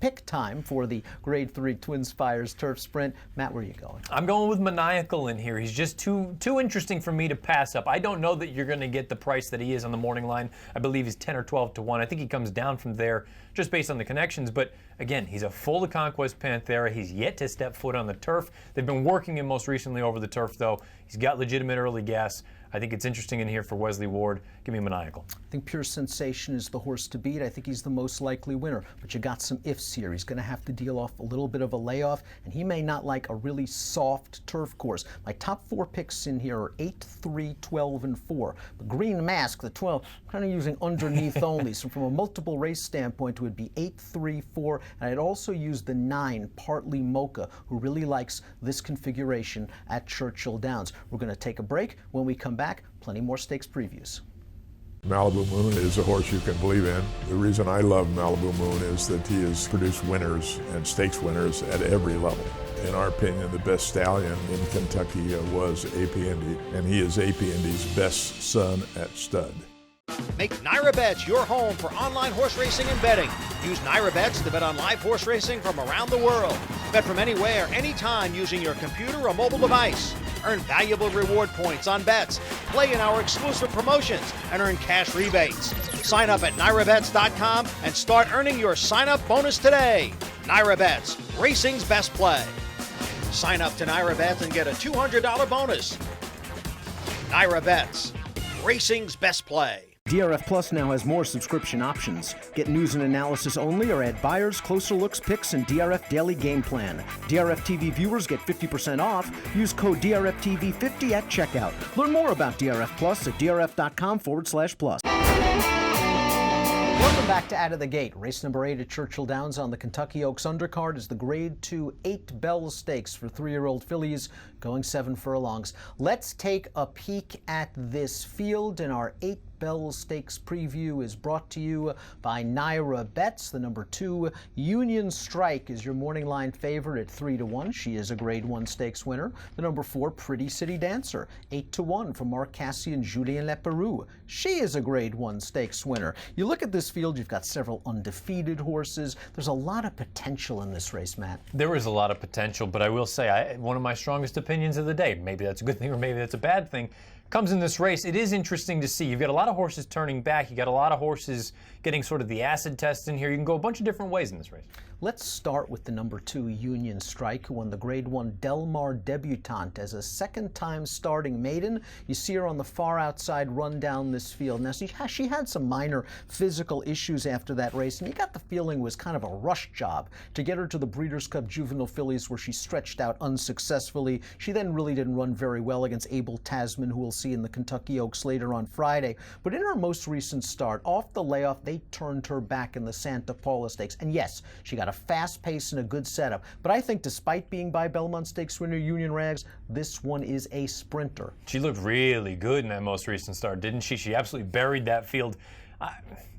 Pick time for the Grade 3 Twin Spires Turf Sprint. Matt, where are you going? I'm going with Maniacal in here. He's just too interesting for me to pass up. I don't know that you're going to get the price that he is on the morning line. I believe he's 10 or 12 to 1. I think he comes down from there just based on the connections. But again, he's a full of Conquest Panthera. He's yet to step foot on the turf. They've been working him most recently over the turf, though. He's got legitimate early gas. I think it's interesting in here for Wesley Ward. Give me Maniacal. I think Pure Sensation is the horse to beat. I think he's the most likely winner. But you got some ifs here. He's going to have to deal off a little bit of a layoff, and he may not like a really soft turf course. My top 4 picks in here are 8, 3, 12, and 4. The Green Mask, the 12, I'm kind of using underneath only. So from a multiple race standpoint, it would be 8, 3, 4. And I'd also use the 9, Partly Mocha, who really likes this configuration at Churchill Downs. We're going to take a break. When we come back, plenty more stakes previews. Malibu Moon is a horse you can believe in. The reason I love Malibu Moon is that he has produced winners and stakes winners at every level. In our opinion, the best stallion in Kentucky was AP Indy, and he is AP Indy's best son at stud. Make NyraBets your home for online horse racing and betting. Use NyraBets to bet on live horse racing from around the world. Bet from anywhere, anytime using your computer or mobile device. Earn valuable reward points on bets. Play in our exclusive promotions and earn cash rebates. Sign up at NyraBets.com and start earning your sign-up bonus today. NyraBets, racing's best play. Sign up to NyraBets and get a $200 bonus. NyraBets, racing's best play. DRF Plus now has more subscription options. Get news and analysis only or add buyers, closer looks, picks, and DRF Daily Game Plan. DRF TV viewers get 50% off. Use code DRFTV50 at checkout. Learn more about DRF Plus at drf.com/plus. Welcome back to Out of the Gate. Race number 8 at Churchill Downs on the Kentucky Oaks undercard is the Grade 2 8 Bell Stakes for 3-year-old fillies going 7 furlongs. Let's take a peek at this field, and our 8 Bell Stakes preview is brought to you by Naira Bets. The number 2 Union Strike is your morning line favorite at 3-1. She is a Grade 1 Stakes winner. The number 4 Pretty City Dancer, 8-1 from Mark Cassidy and Julien Leperoux. She is a Grade 1 Stakes winner. You look at this field, you've got several undefeated horses. There's a lot of potential in this race, Matt. There is a lot of potential, but I will say, one of my strongest opinions of the day, maybe that's a good thing or maybe that's a bad thing, comes in this race. It is interesting to see. You've got a lot of horses turning back. You got a lot of horses getting sort of the acid test in here. You can go a bunch of different ways in this race. Let's start with the number 2 Union Strike, who won the Grade 1 Del Mar Debutante as a second-time starting maiden. You see her on the far outside run down this field. Now, she had some minor physical issues after that race, and you got the feeling it was kind of a rush job to get her to the Breeders' Cup Juvenile Fillies, where she stretched out unsuccessfully. She then really didn't run very well against Abel Tasman, who we'll see in the Kentucky Oaks later on Friday. But in her most recent start, off the layoff, they turned her back in the Santa Paula Stakes. And yes, she got a fast pace and a good setup. But I think despite being by Belmont Stakes winner Union Rags, this one is a sprinter. She looked really good in that most recent start, didn't she? She absolutely buried that field.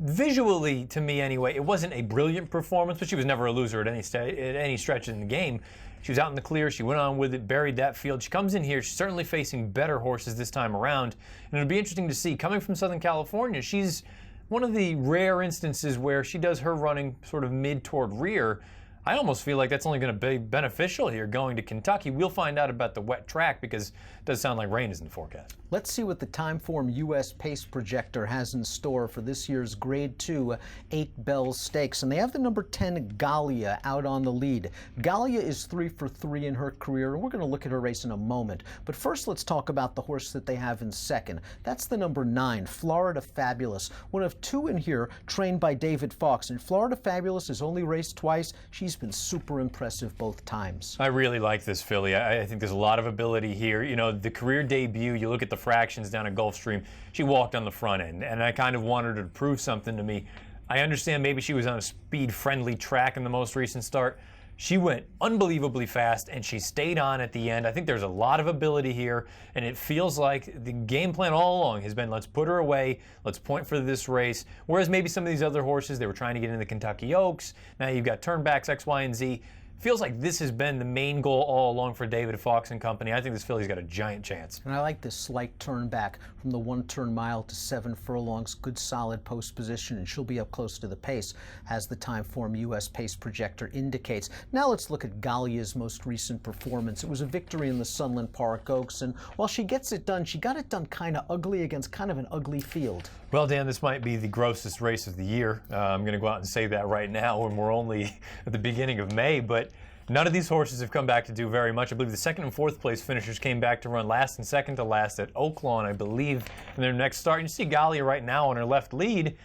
Visually, to me anyway, it wasn't a brilliant performance, but she was never a loser at any stretch in the game. She was out in the clear. She went on with it, buried that field. She comes in here. She's certainly facing better horses this time around. And it'll be interesting to see. Coming from Southern California, she's one of the rare instances where she does her running sort of mid toward rear. I almost feel like that's only going to be beneficial here going to Kentucky. We'll find out about the wet track because it does sound like rain is in the forecast. Let's see what the TimeformUS pace projector has in store for this year's Grade 2 8 Bell Stakes. And they have the number 10 Gallia out on the lead. Gallia is 3 for 3 in her career, and we're going to look at her race in a moment. But first, let's talk about the horse that they have in second. That's the number 9, Florida Fabulous. One of 2 in here trained by David Fox. And Florida Fabulous has only raced twice. She's been super impressive both times. I really like this filly. I think there's a lot of ability here. You know, the career debut, you look at the fractions down at Gulfstream, she walked on the front end, and I kind of wanted her to prove something to me. I understand maybe she was on a speed-friendly track in the most recent start. She went unbelievably fast, and she stayed on at the end. I think there's a lot of ability here, and it feels like the game plan all along has been, let's put her away, let's point for this race. Whereas maybe some of these other horses, they were trying to get into the Kentucky Oaks. Now you've got turnbacks, X, Y, and Z. Feels like this has been the main goal all along for David Fox and company. I think this filly's got a giant chance. And I like this slight turn back from the 1-turn mile to 7 furlongs. Good solid post position, and she'll be up close to the pace, as the TimeformUS pace projector indicates. Now let's look at Gallia's most recent performance. It was a victory in the Sunland Park Oaks, and while she gets it done, she got it done kind of ugly against kind of an ugly field. Well, Dan, this might be the grossest race of the year. I'm going to go out and say that right now when we're only at the beginning of May, but none of these horses have come back to do very much. I believe the 2nd and 4th place finishers came back to run last and 2nd to last at Oaklawn, I believe, in their next start. You see Gallia right now on her left lead.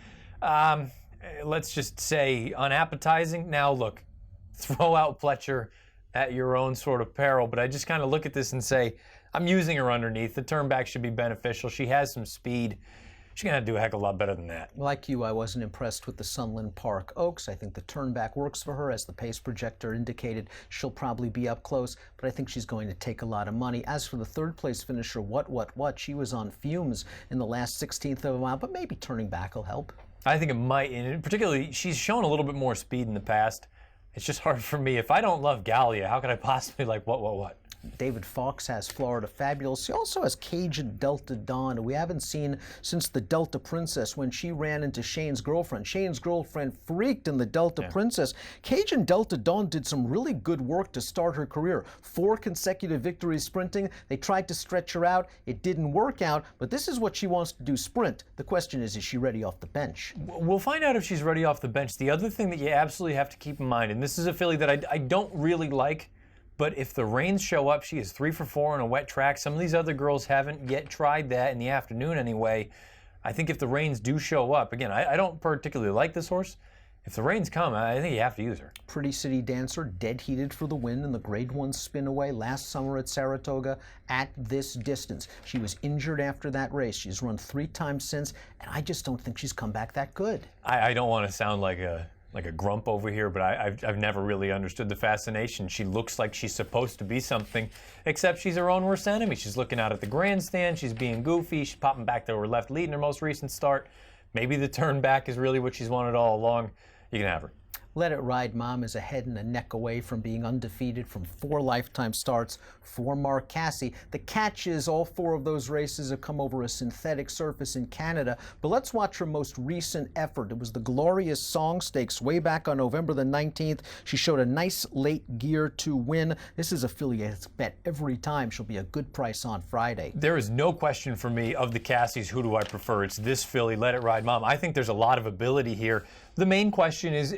Let's just say unappetizing. Now, look, throw out Pletcher at your own sort of peril, but I just kind of look at this and say, I'm using her underneath. The turn back should be beneficial. She has some speed. She's going to do a heck of a lot better than that. Like you, I wasn't impressed with the Sunland Park Oaks. I think the turn back works for her. As the pace projector indicated, she'll probably be up close, but I think she's going to take a lot of money. As for the 3rd place finisher, what? She was on fumes in the last 16th of a mile, but maybe turning back will help. I think it might, and particularly, she's shown a little bit more speed in the past. It's just hard for me. If I don't love Gallia, how could I possibly like what? David Fox has Florida Fabulous. He also has Cajun Delta Dawn, who we haven't seen since the Delta Princess when she ran into Shane's girlfriend. Shane's girlfriend freaked in the Delta Princess. Cajun Delta Dawn did some really good work to start her career. 4 consecutive victories sprinting. They tried to stretch her out. It didn't work out, but this is what she wants to do, sprint. The question is she ready off the bench? We'll find out if she's ready off the bench. The other thing that you absolutely have to keep in mind, and this is a filly that I don't really like, but if the rains show up, she is 3 for 4 on a wet track. Some of these other girls haven't yet tried that in the afternoon anyway. I think if the reins do show up, again, I don't particularly like this horse. If the reins come, I think you have to use her. Pretty City Dancer, dead heated for the win in the Grade 1 spin-away last summer at Saratoga at this distance. She was injured after that race. She's run 3 times since, and I just don't think she's come back that good. I don't want to sound like a grump over here, but I've never really understood the fascination. She looks like she's supposed to be something, except she's her own worst enemy. She's looking out at the grandstand. She's being goofy. She's popping back to her left lead in her most recent start. Maybe the turn back is really what she's wanted all along. You can have her. Let It Ride Mom is a head and a neck away from being undefeated from 4 lifetime starts for Mark Casse. The catch is all 4 of those races have come over a synthetic surface in Canada. But let's watch her most recent effort. It was the Glorious Song Stakes way back on November the 19th. She showed a nice late gear to win. This is a filly that's bet every time she'll be a good price on Friday. There is no question for me of the Casses, who do I prefer? It's this filly, Let It Ride Mom. I think there's a lot of ability here. The main question is,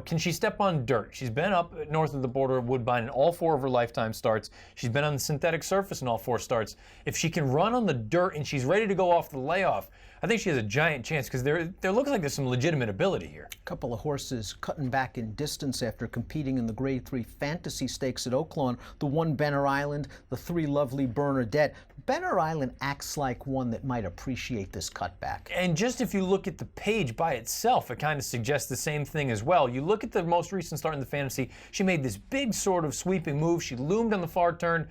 can she step on dirt? She's been up north of the border of Woodbine in all 4 of her lifetime starts. She's been on the synthetic surface in all 4 starts. If she can run on the dirt and she's ready to go off the layoff, I think she has a giant chance, because there looks like there's some legitimate ability here. A couple of horses cutting back in distance after competing in the Grade 3 Fantasy Stakes at Oaklawn. The 1 Benner Island, the 3 Lovely Bernadette. Benner Island acts like one that might appreciate this cutback. And just if you look at the page by itself, it kind of suggests the same thing as well. You look at the most recent start in the Fantasy, she made this big sort of sweeping move. She loomed on the far turn,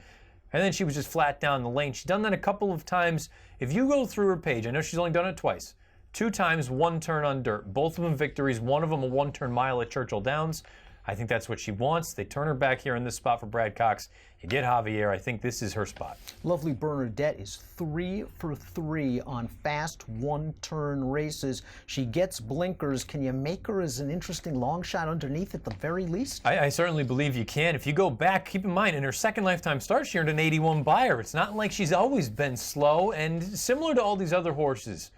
and then she was just flat down the lane. She's done that a couple of times. If you go through her page, I know she's only done it twice. 2 times, 1 turn on dirt. Both of them victories, one of them a 1-turn mile at Churchill Downs. I think that's what she wants. They turn her back here in this spot for Brad Cox. You get Javier. I think this is her spot. Lovely Bernadette is 3 for 3 on fast 1-turn races. She gets blinkers. Can you make her as an interesting long shot underneath at the very least? I certainly believe you can. If you go back, keep in mind, in her second lifetime start, she earned an 81 buyer. It's not like she's always been slow, and similar to all these other horses,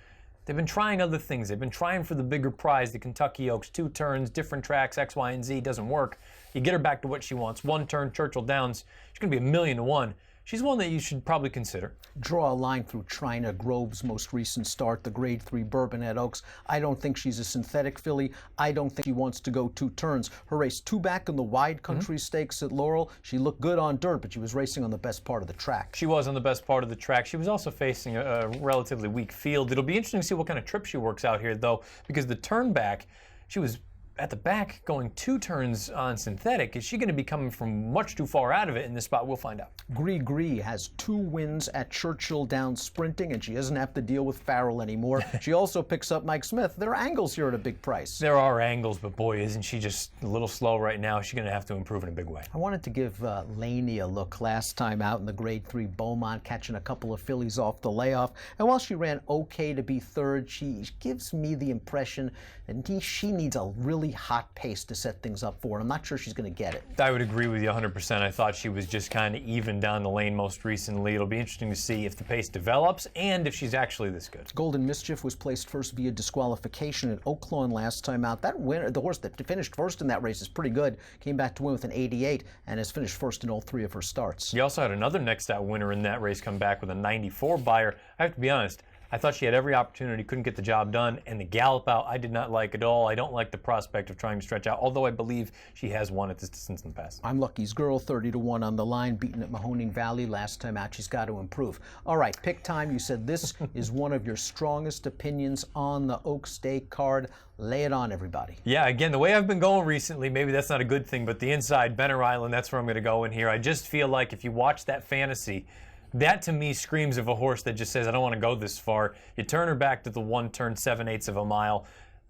they've been trying other things. They've been trying for the bigger prize, the Kentucky Oaks, 2 turns, different tracks, X, Y, and Z, doesn't work. You get her back to what she wants. 1 turn, Churchill Downs. She's going to be $1,000,000 to 1. She's one that you should probably consider. Draw a line through Trina Grove's most recent start, the Grade 3 Bourbonnette Oaks. I don't think she's a synthetic filly. I don't think she wants to go 2 turns. Her race 2 back in the Wide Country Stakes at Laurel. She looked good on dirt, but she was racing on the best part of the track. She was on the best part of the track. She was also facing a relatively weak field. It'll be interesting to see what kind of trip she works out here, though, because the turn back, she was at the back going 2 turns on synthetic. Is she going to be coming from much too far out of it in this spot? We'll find out. Gree has 2 wins at Churchill Downs sprinting, and she doesn't have to deal with Farrell anymore. She also picks up Mike Smith. There are angles here at a big price. There are angles, but boy, isn't she just a little slow right now. She's going to have to improve in a big way. I wanted to give Laney a look last time out in the Grade 3 Beaumont, catching a couple of fillies off the layoff. And while she ran okay to be 3rd, she gives me the impression that she needs a really hot pace to set things up for her. I'm not sure she's going to get it. I would agree with you 100%. I thought she was just kind of even down the lane most recently. It'll be interesting to see if the pace develops and if she's actually this good. Golden Mischief was placed first via disqualification at Oaklawn last time out. That winner, the horse that finished first in that race, is pretty good. Came back to win with an 88 and has finished first in all 3 of her starts. You also had another next out winner in that race come back with a 94 buyer. I have to be honest, I thought she had every opportunity, couldn't get the job done, and the gallop out I did not like at all. I don't like the prospect of trying to stretch out, although I believe she has won at this distance in the past. I'm Lucky's Girl, 30 to 1 on the line, beaten at Mahoning Valley last time out. She's got to improve. All right, pick time. You said this is one of your strongest opinions on the Oaks Day card. Lay it on, everybody. Yeah, again, the way I've been going recently, maybe that's not a good thing, but the inside, Benner Island, that's where I'm going to go in here. I just feel like if you watch that Fantasy, that to me screams of a horse that just says, I don't want to go this far. You turn her back to the 1 turn, 7/8 of a mile.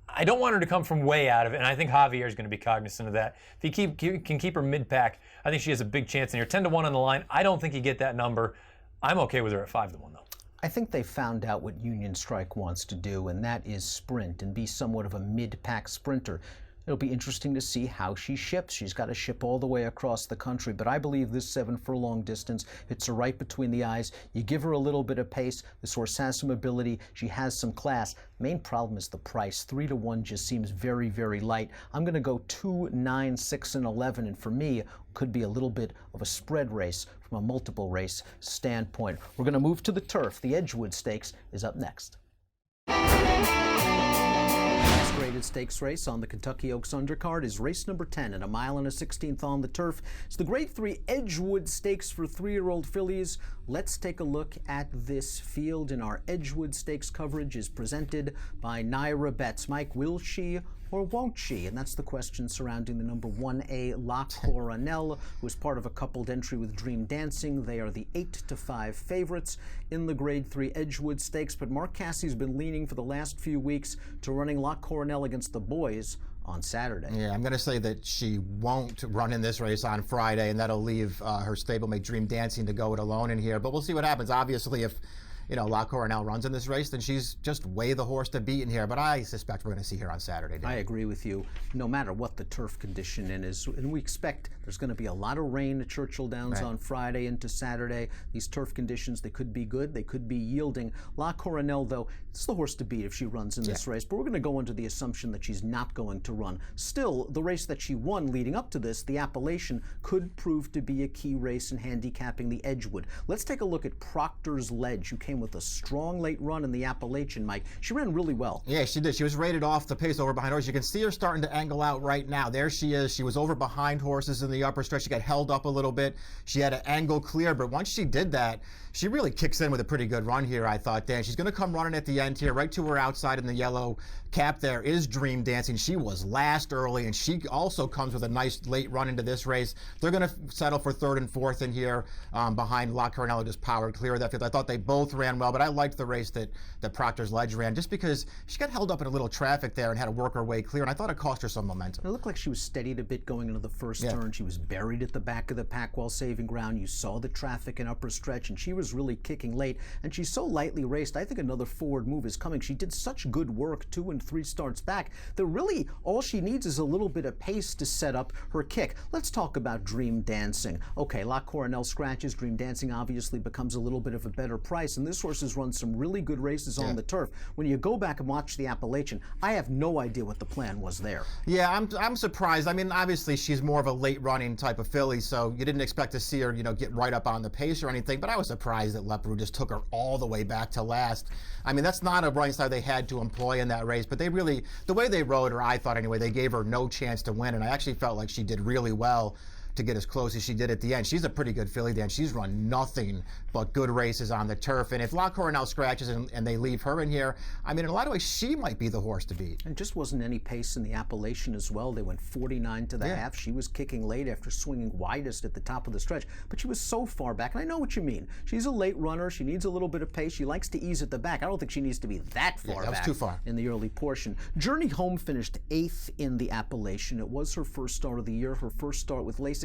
I don't want her to come from way out of it, and I think Javier is going to be cognizant of that. If he can keep her mid-pack, I think she has a big chance in here. 10 to 1 on the line. I don't think you get that number. I'm okay with her at 5 to 1, though. I think they found out what Union Strike wants to do, and that is sprint and be somewhat of a mid-pack sprinter. It'll be interesting to see how she ships. She's got to ship all the way across the country, but I believe this 7 furlong distance hits her right between the eyes. You give her a little bit of pace. This horse has some ability. She has some class. Main problem is the price. 3 to 1 just seems very, very light. I'm going to go 2, 9, 6, and 11, and for me, could be a little bit of a spread race from a multiple race standpoint. We're going to move to the turf. The Edgewood Stakes is up next. Graded stakes race on the Kentucky Oaks undercard is race number 10 at 1 1/16 on the turf. It's the Grade 3 Edgewood Stakes for 3-year-old fillies. Let's take a look at this field, and our Edgewood Stakes coverage is presented by Naira Betts. Mike, will she or won't she? And that's the question surrounding the number 1A La Coronel, who is part of a coupled entry with Dream Dancing. They are the 8-5 favorites in the Grade 3 Edgewood Stakes, but Mark Cassie's been leaning for the last few weeks to running La Coronel against the boys on Saturday. Yeah, I'm going to say that she won't run in this race on Friday, and that'll leave her stablemate Dream Dancing to go it alone in here. But we'll see what happens. Obviously, if La Coronel runs in this race, then she's just way the horse to beat in here. But I suspect we're going to see her on Saturday. I agree with you. No matter what the turf condition is, and we expect there's going to be a lot of rain at Churchill Downs on Friday into Saturday. These turf conditions, they could be good, they could be yielding. La Coronel, though, it's the horse to beat if she runs in this race. But we're going to go under the assumption that she's not going to run. Still, the race that she won leading up to this, the Appalachian, could prove to be a key race in handicapping the Edgewood. Let's take a look at Proctor's Ledge, who came with a strong late run in the Appalachian, Mike. She ran really well. Yeah, she did. She was rated off the pace over behind horses. You can see her starting to angle out right now. There she is. She was over behind horses in the upper stretch. She got held up a little bit. She had an angle clear, but once she did that, she really kicks in with a pretty good run here, I thought, Dan. She's going to come running at the end here. Right to her outside in the yellow cap there is Dream Dancing. She was last early, and she also comes with a nice late run into this race. They're going to settle for 3rd and 4th in here behind La Coronel, just powered clear of that field. I thought they both ran well, but I liked the race that Proctor's Ledge ran just because she got held up in a little traffic there and had to work her way clear, and I thought it cost her some momentum. It looked like she was steadied a bit going into the first turn. She was buried at the back of the pack while saving ground. You saw the traffic in upper stretch, and she was really kicking late, and she's so lightly raced. I think another forward move is coming. She did such good work 2 and 3 starts back that really all she needs is a little bit of pace to set up her kick. Let's talk about Dream Dancing. Okay, La Coronel scratches. Dream Dancing obviously becomes a little bit of a better price, and this horse has run some really good races on the turf. When you go back and watch the Appalachian, I have no idea what the plan was there. Yeah, I'm surprised. I mean, obviously she's more of a late running type of filly, so you didn't expect to see her, get right up on the pace or anything, but I was surprised that Leparoux just took her all the way back to last. I mean, that's not a running style they had to employ in that race, but they really, the way they rode her, I thought anyway, they gave her no chance to win, and I actually felt like she did really well to get as close as she did at the end. She's a pretty good filly, Dan. She's run nothing but good races on the turf. And if La Coronel scratches and they leave her in here, I mean, in a lot of ways, she might be the horse to beat. And just wasn't any pace in the Appalachian as well. They went 49 to the half. She was kicking late after swinging widest at the top of the stretch, but she was so far back. And I know what you mean. She's a late runner. She needs a little bit of pace. She likes to ease at the back. I don't think she needs to be that far that was back too far in the early portion. Journey Home finished 8th in the Appalachian. It was her first start of the year, her first start with Lasix.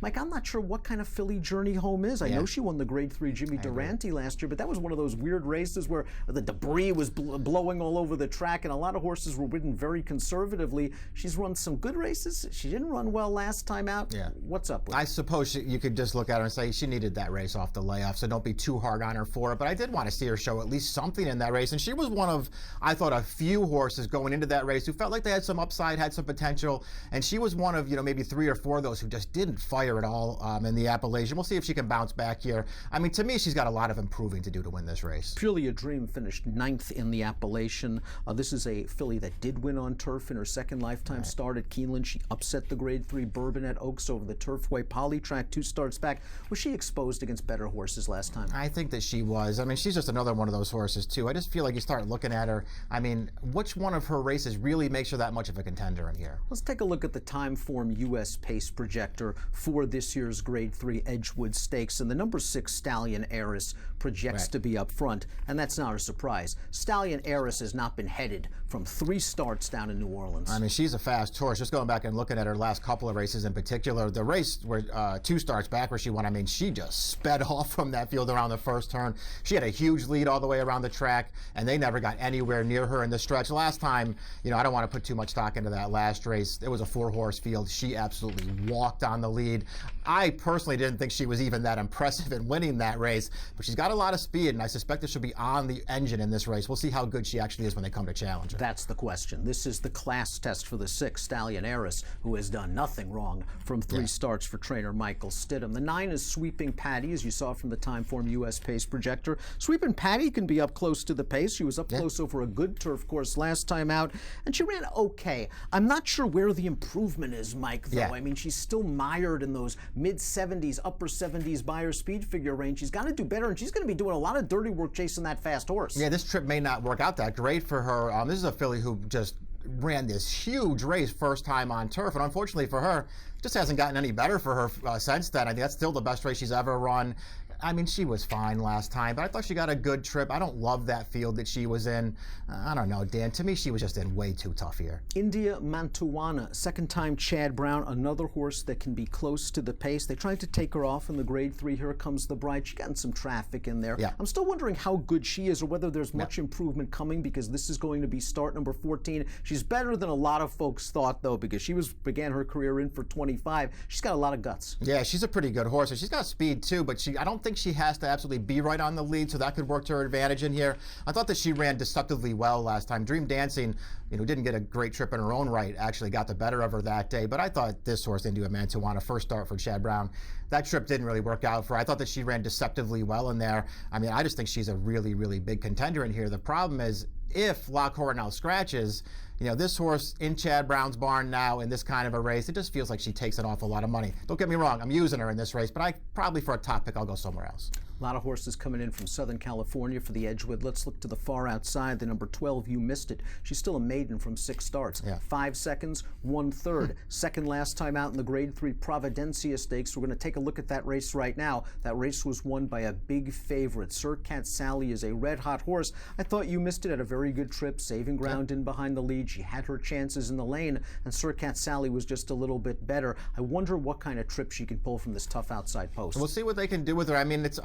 Mike, I'm not sure what kind of filly Journey Home is. I know she won the Grade 3 Jimmy Durante last year, but that was one of those weird races where the debris was blowing all over the track, and a lot of horses were ridden very conservatively. She's run some good races. She didn't run well last time out. What's up with I suppose you could just look at her and say she needed that race off the layoff, so don't be too hard on her for it. But I did want to see her show at least something in that race, and she was one of, I thought, a few horses going into that race who felt like they had some upside, had some potential, and she was one of, maybe 3 or 4 of those who just didn't fire at all in the Appalachian. We'll see if she can bounce back here. I mean, to me, she's got a lot of improving to do to win this race. Purely a Dream finished 9th in the Appalachian. This is a filly that did win on turf in her second lifetime start at Keeneland. She upset the Grade 3 Bourbon at Oaks over the Turfway Polytrack 2 starts back. Was she exposed against better horses last time? I think that she was. I mean, she's just another one of those horses, too. I just feel like you start looking at her. I mean, which one of her races really makes her that much of a contender in here? Let's take a look at the TimeformUS pace projector for this year's Grade 3 Edgewood Stakes, and the number 6 Stallion Heiress projects to be up front, and that's not a surprise. Stallion Heiress has not been headed from 3 starts down in New Orleans. I mean, she's a fast horse. Just going back and looking at her last couple of races in particular, the race where 2 starts back where she won, I mean, she just sped off from that field around the first turn. She had a huge lead all the way around the track, and they never got anywhere near her in the stretch. Last time, I don't want to put too much stock into that last race. It was a 4-horse field. She absolutely walked on on the lead. I personally didn't think she was even that impressive in winning that race, but she's got a lot of speed, and I suspect that she'll be on the engine in this race. We'll see how good she actually is when they come to challenge her. That's the question. This is the class test for the 6, Stallion Heiress, who has done nothing wrong from 3 starts for trainer Michael Stidham. The 9 is Sweeping Patty, as you saw from the TimeformUS pace projector. Sweeping Patty can be up close to the pace. She was up close over a good turf course last time out, and she ran okay. I'm not sure where the improvement is, Mike, though. I mean, she's still mired in those mid-70s, upper 70s Beyer speed figure range. She's got to do better, and she's going to be doing a lot of dirty work chasing that fast horse. Yeah, this trip may not work out that great for her. This is a filly who just ran this huge race first time on turf, and unfortunately for her, it just hasn't gotten any better for her since then. I think that's still the best race she's ever run. I mean, she was fine last time, but I thought she got a good trip. I don't love that field that she was in. I don't know, Dan. To me, she was just in way too tough here. India Mantuana, second time Chad Brown, another horse that can be close to the pace. They tried to take her off in the grade 3. Here comes the Bride. She got in some traffic in there. I'm still wondering how good she is or whether there's much improvement coming, because this is going to be start number 14. She's better than a lot of folks thought, though, because she began her career in for 25. She's got a lot of guts. Yeah, she's a pretty good horse, and she's got speed too, but I don't think she has to absolutely be right on the lead, so that could work to her advantage in here. I thought that she ran deceptively well last time. Dream Dancing, didn't get a great trip in her own right, actually got the better of her that day, but I thought this horse, India Mantuana, first start for Chad Brown, that trip didn't really work out for her. I thought that she ran deceptively well in there. I mean, I just think she's a really, really big contender in here. The problem is, if La Coronel scratches, this horse in Chad Brown's barn now in this kind of a race, it just feels like she takes an awful lot of money. Don't get me wrong, I'm using her in this race, but probably for a top pick, I'll go somewhere else. A lot of horses coming in from Southern California for the Edgewood. Let's look to the far outside. The number 12, You Missed It. She's still a maiden from 6 starts. 5 seconds, 1/3. Second last time out in the grade 3 Providencia Stakes. We're going to take a look at that race right now. That race was won by a big favorite. Sir Cat Sally is a red-hot horse. I thought You Missed It had a very good trip, saving ground in behind the lead. She had her chances in the lane, and Sir Cat Sally was just a little bit better. I wonder what kind of trip she can pull from this tough outside post. We'll see what they can do with her. I mean, it's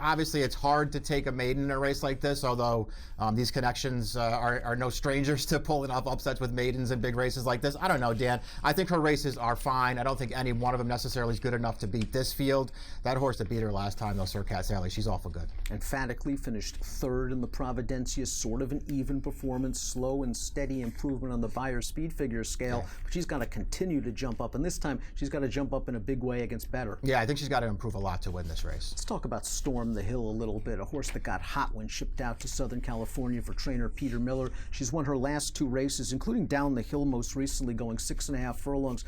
hard to take a maiden in a race like this, although these connections are no strangers to pulling off upsets with maidens in big races like this. I don't know, Dan. I think her races are fine. I don't think any one of them necessarily is good enough to beat this field. That horse that beat her last time, though, Sir Cat Sally, she's awful good. Emphatically finished 3rd in the Providencia, sort of an even performance, slow and steady improvement on the Beyer speed figure scale, but she's got to continue to jump up, and this time she's got to jump up in a big way against better. Yeah, I think she's got to improve a lot to win this race. Let's talk about Storm the Hill a little bit, a horse that got hot when shipped out to Southern California for trainer Peter Miller. She's won her last 2 races, including down the hill most recently, going 6.5 furlongs.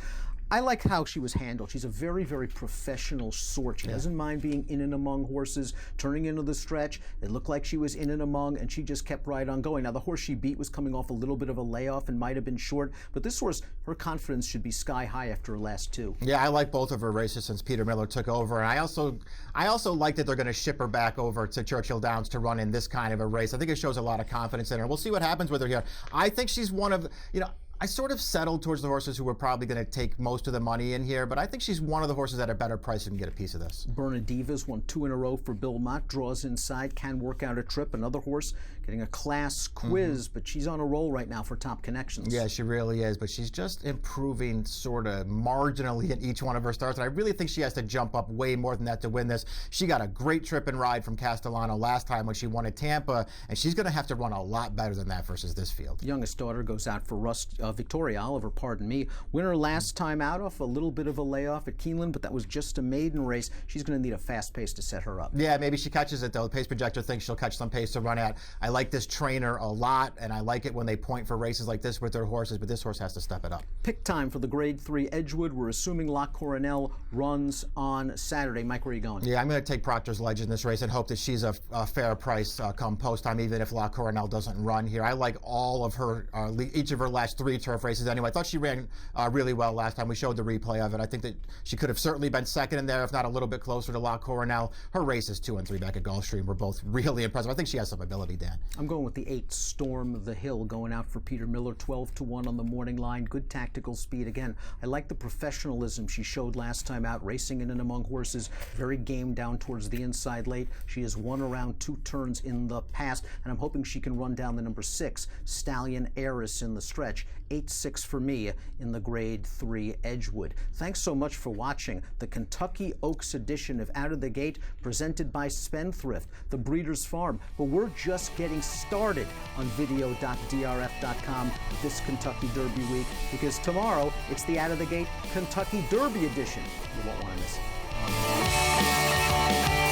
I like how she was handled. She's a very, very professional sort. She doesn't mind being in and among horses, turning into the stretch. It looked like she was in and among, and she just kept right on going. Now, the horse she beat was coming off a little bit of a layoff and might have been short, but this horse, her confidence should be sky high after her last 2. Yeah, I like both of her races since Peter Miller took over, and I also like that they're going to ship her back over to Churchill Downs to run in this kind of a race. I think it shows a lot of confidence in her. We'll see what happens with her here. I think she's one of, I sort of settled towards the horses who were probably going to take most of the money in here, but I think she's one of the horses at a better price and can get a piece of this. Bernadivas won 2 in a row for Bill Mott, draws inside, can work out a trip. Another horse getting a class quiz, but she's on a roll right now for top connections. Yeah, she really is, but she's just improving sort of marginally in each one of her starts, and I really think she has to jump up way more than that to win this. She got a great trip and ride from Castellano last time when she won at Tampa, and she's going to have to run a lot better than that versus this field. Youngest daughter goes out for Victoria Oliver, winner last time out off a little bit of a layoff at Keeneland, but that was just a maiden race. She's going to need a fast pace to set her up. Yeah, maybe she catches it, though. The pace projector thinks she'll catch some pace to run at. I like this trainer a lot, and I like it when they point for races like this with their horses, but this horse has to step it up. Pick time for the grade 3 Edgewood. We're assuming La Coronel runs on Saturday. Mike, where are you going? Yeah, I'm going to take Proctor's Ledge in this race and hope that she's a fair price come post time, even if La Coronel doesn't run here. I like all of her, each of her last 3 turf races anyway. I thought she ran really well last time. We showed the replay of it. I think that she could have certainly been second in there, if not a little bit closer to La Coronel. Her races 2 and 3 back at Gulfstream were both really impressive. I think she has some ability, Dan. I'm going with the 8, Storm the Hill, going out for Peter Miller, 12-1 on the morning line. Good tactical speed. Again, I like the professionalism she showed last time out, racing in and among horses, very game down towards the inside late. She has won around 2 turns in the past, and I'm hoping she can run down the number 6, Stallion Heiress, in the stretch. 8-6 for me in the Grade 3 Edgewood. Thanks so much for watching the Kentucky Oaks edition of Out of the Gate, presented by Spendthrift, the Breeders' Farm. But we're just getting started on video.drf.com this Kentucky Derby week, because tomorrow it's the Out of the Gate Kentucky Derby edition. You won't want to miss it.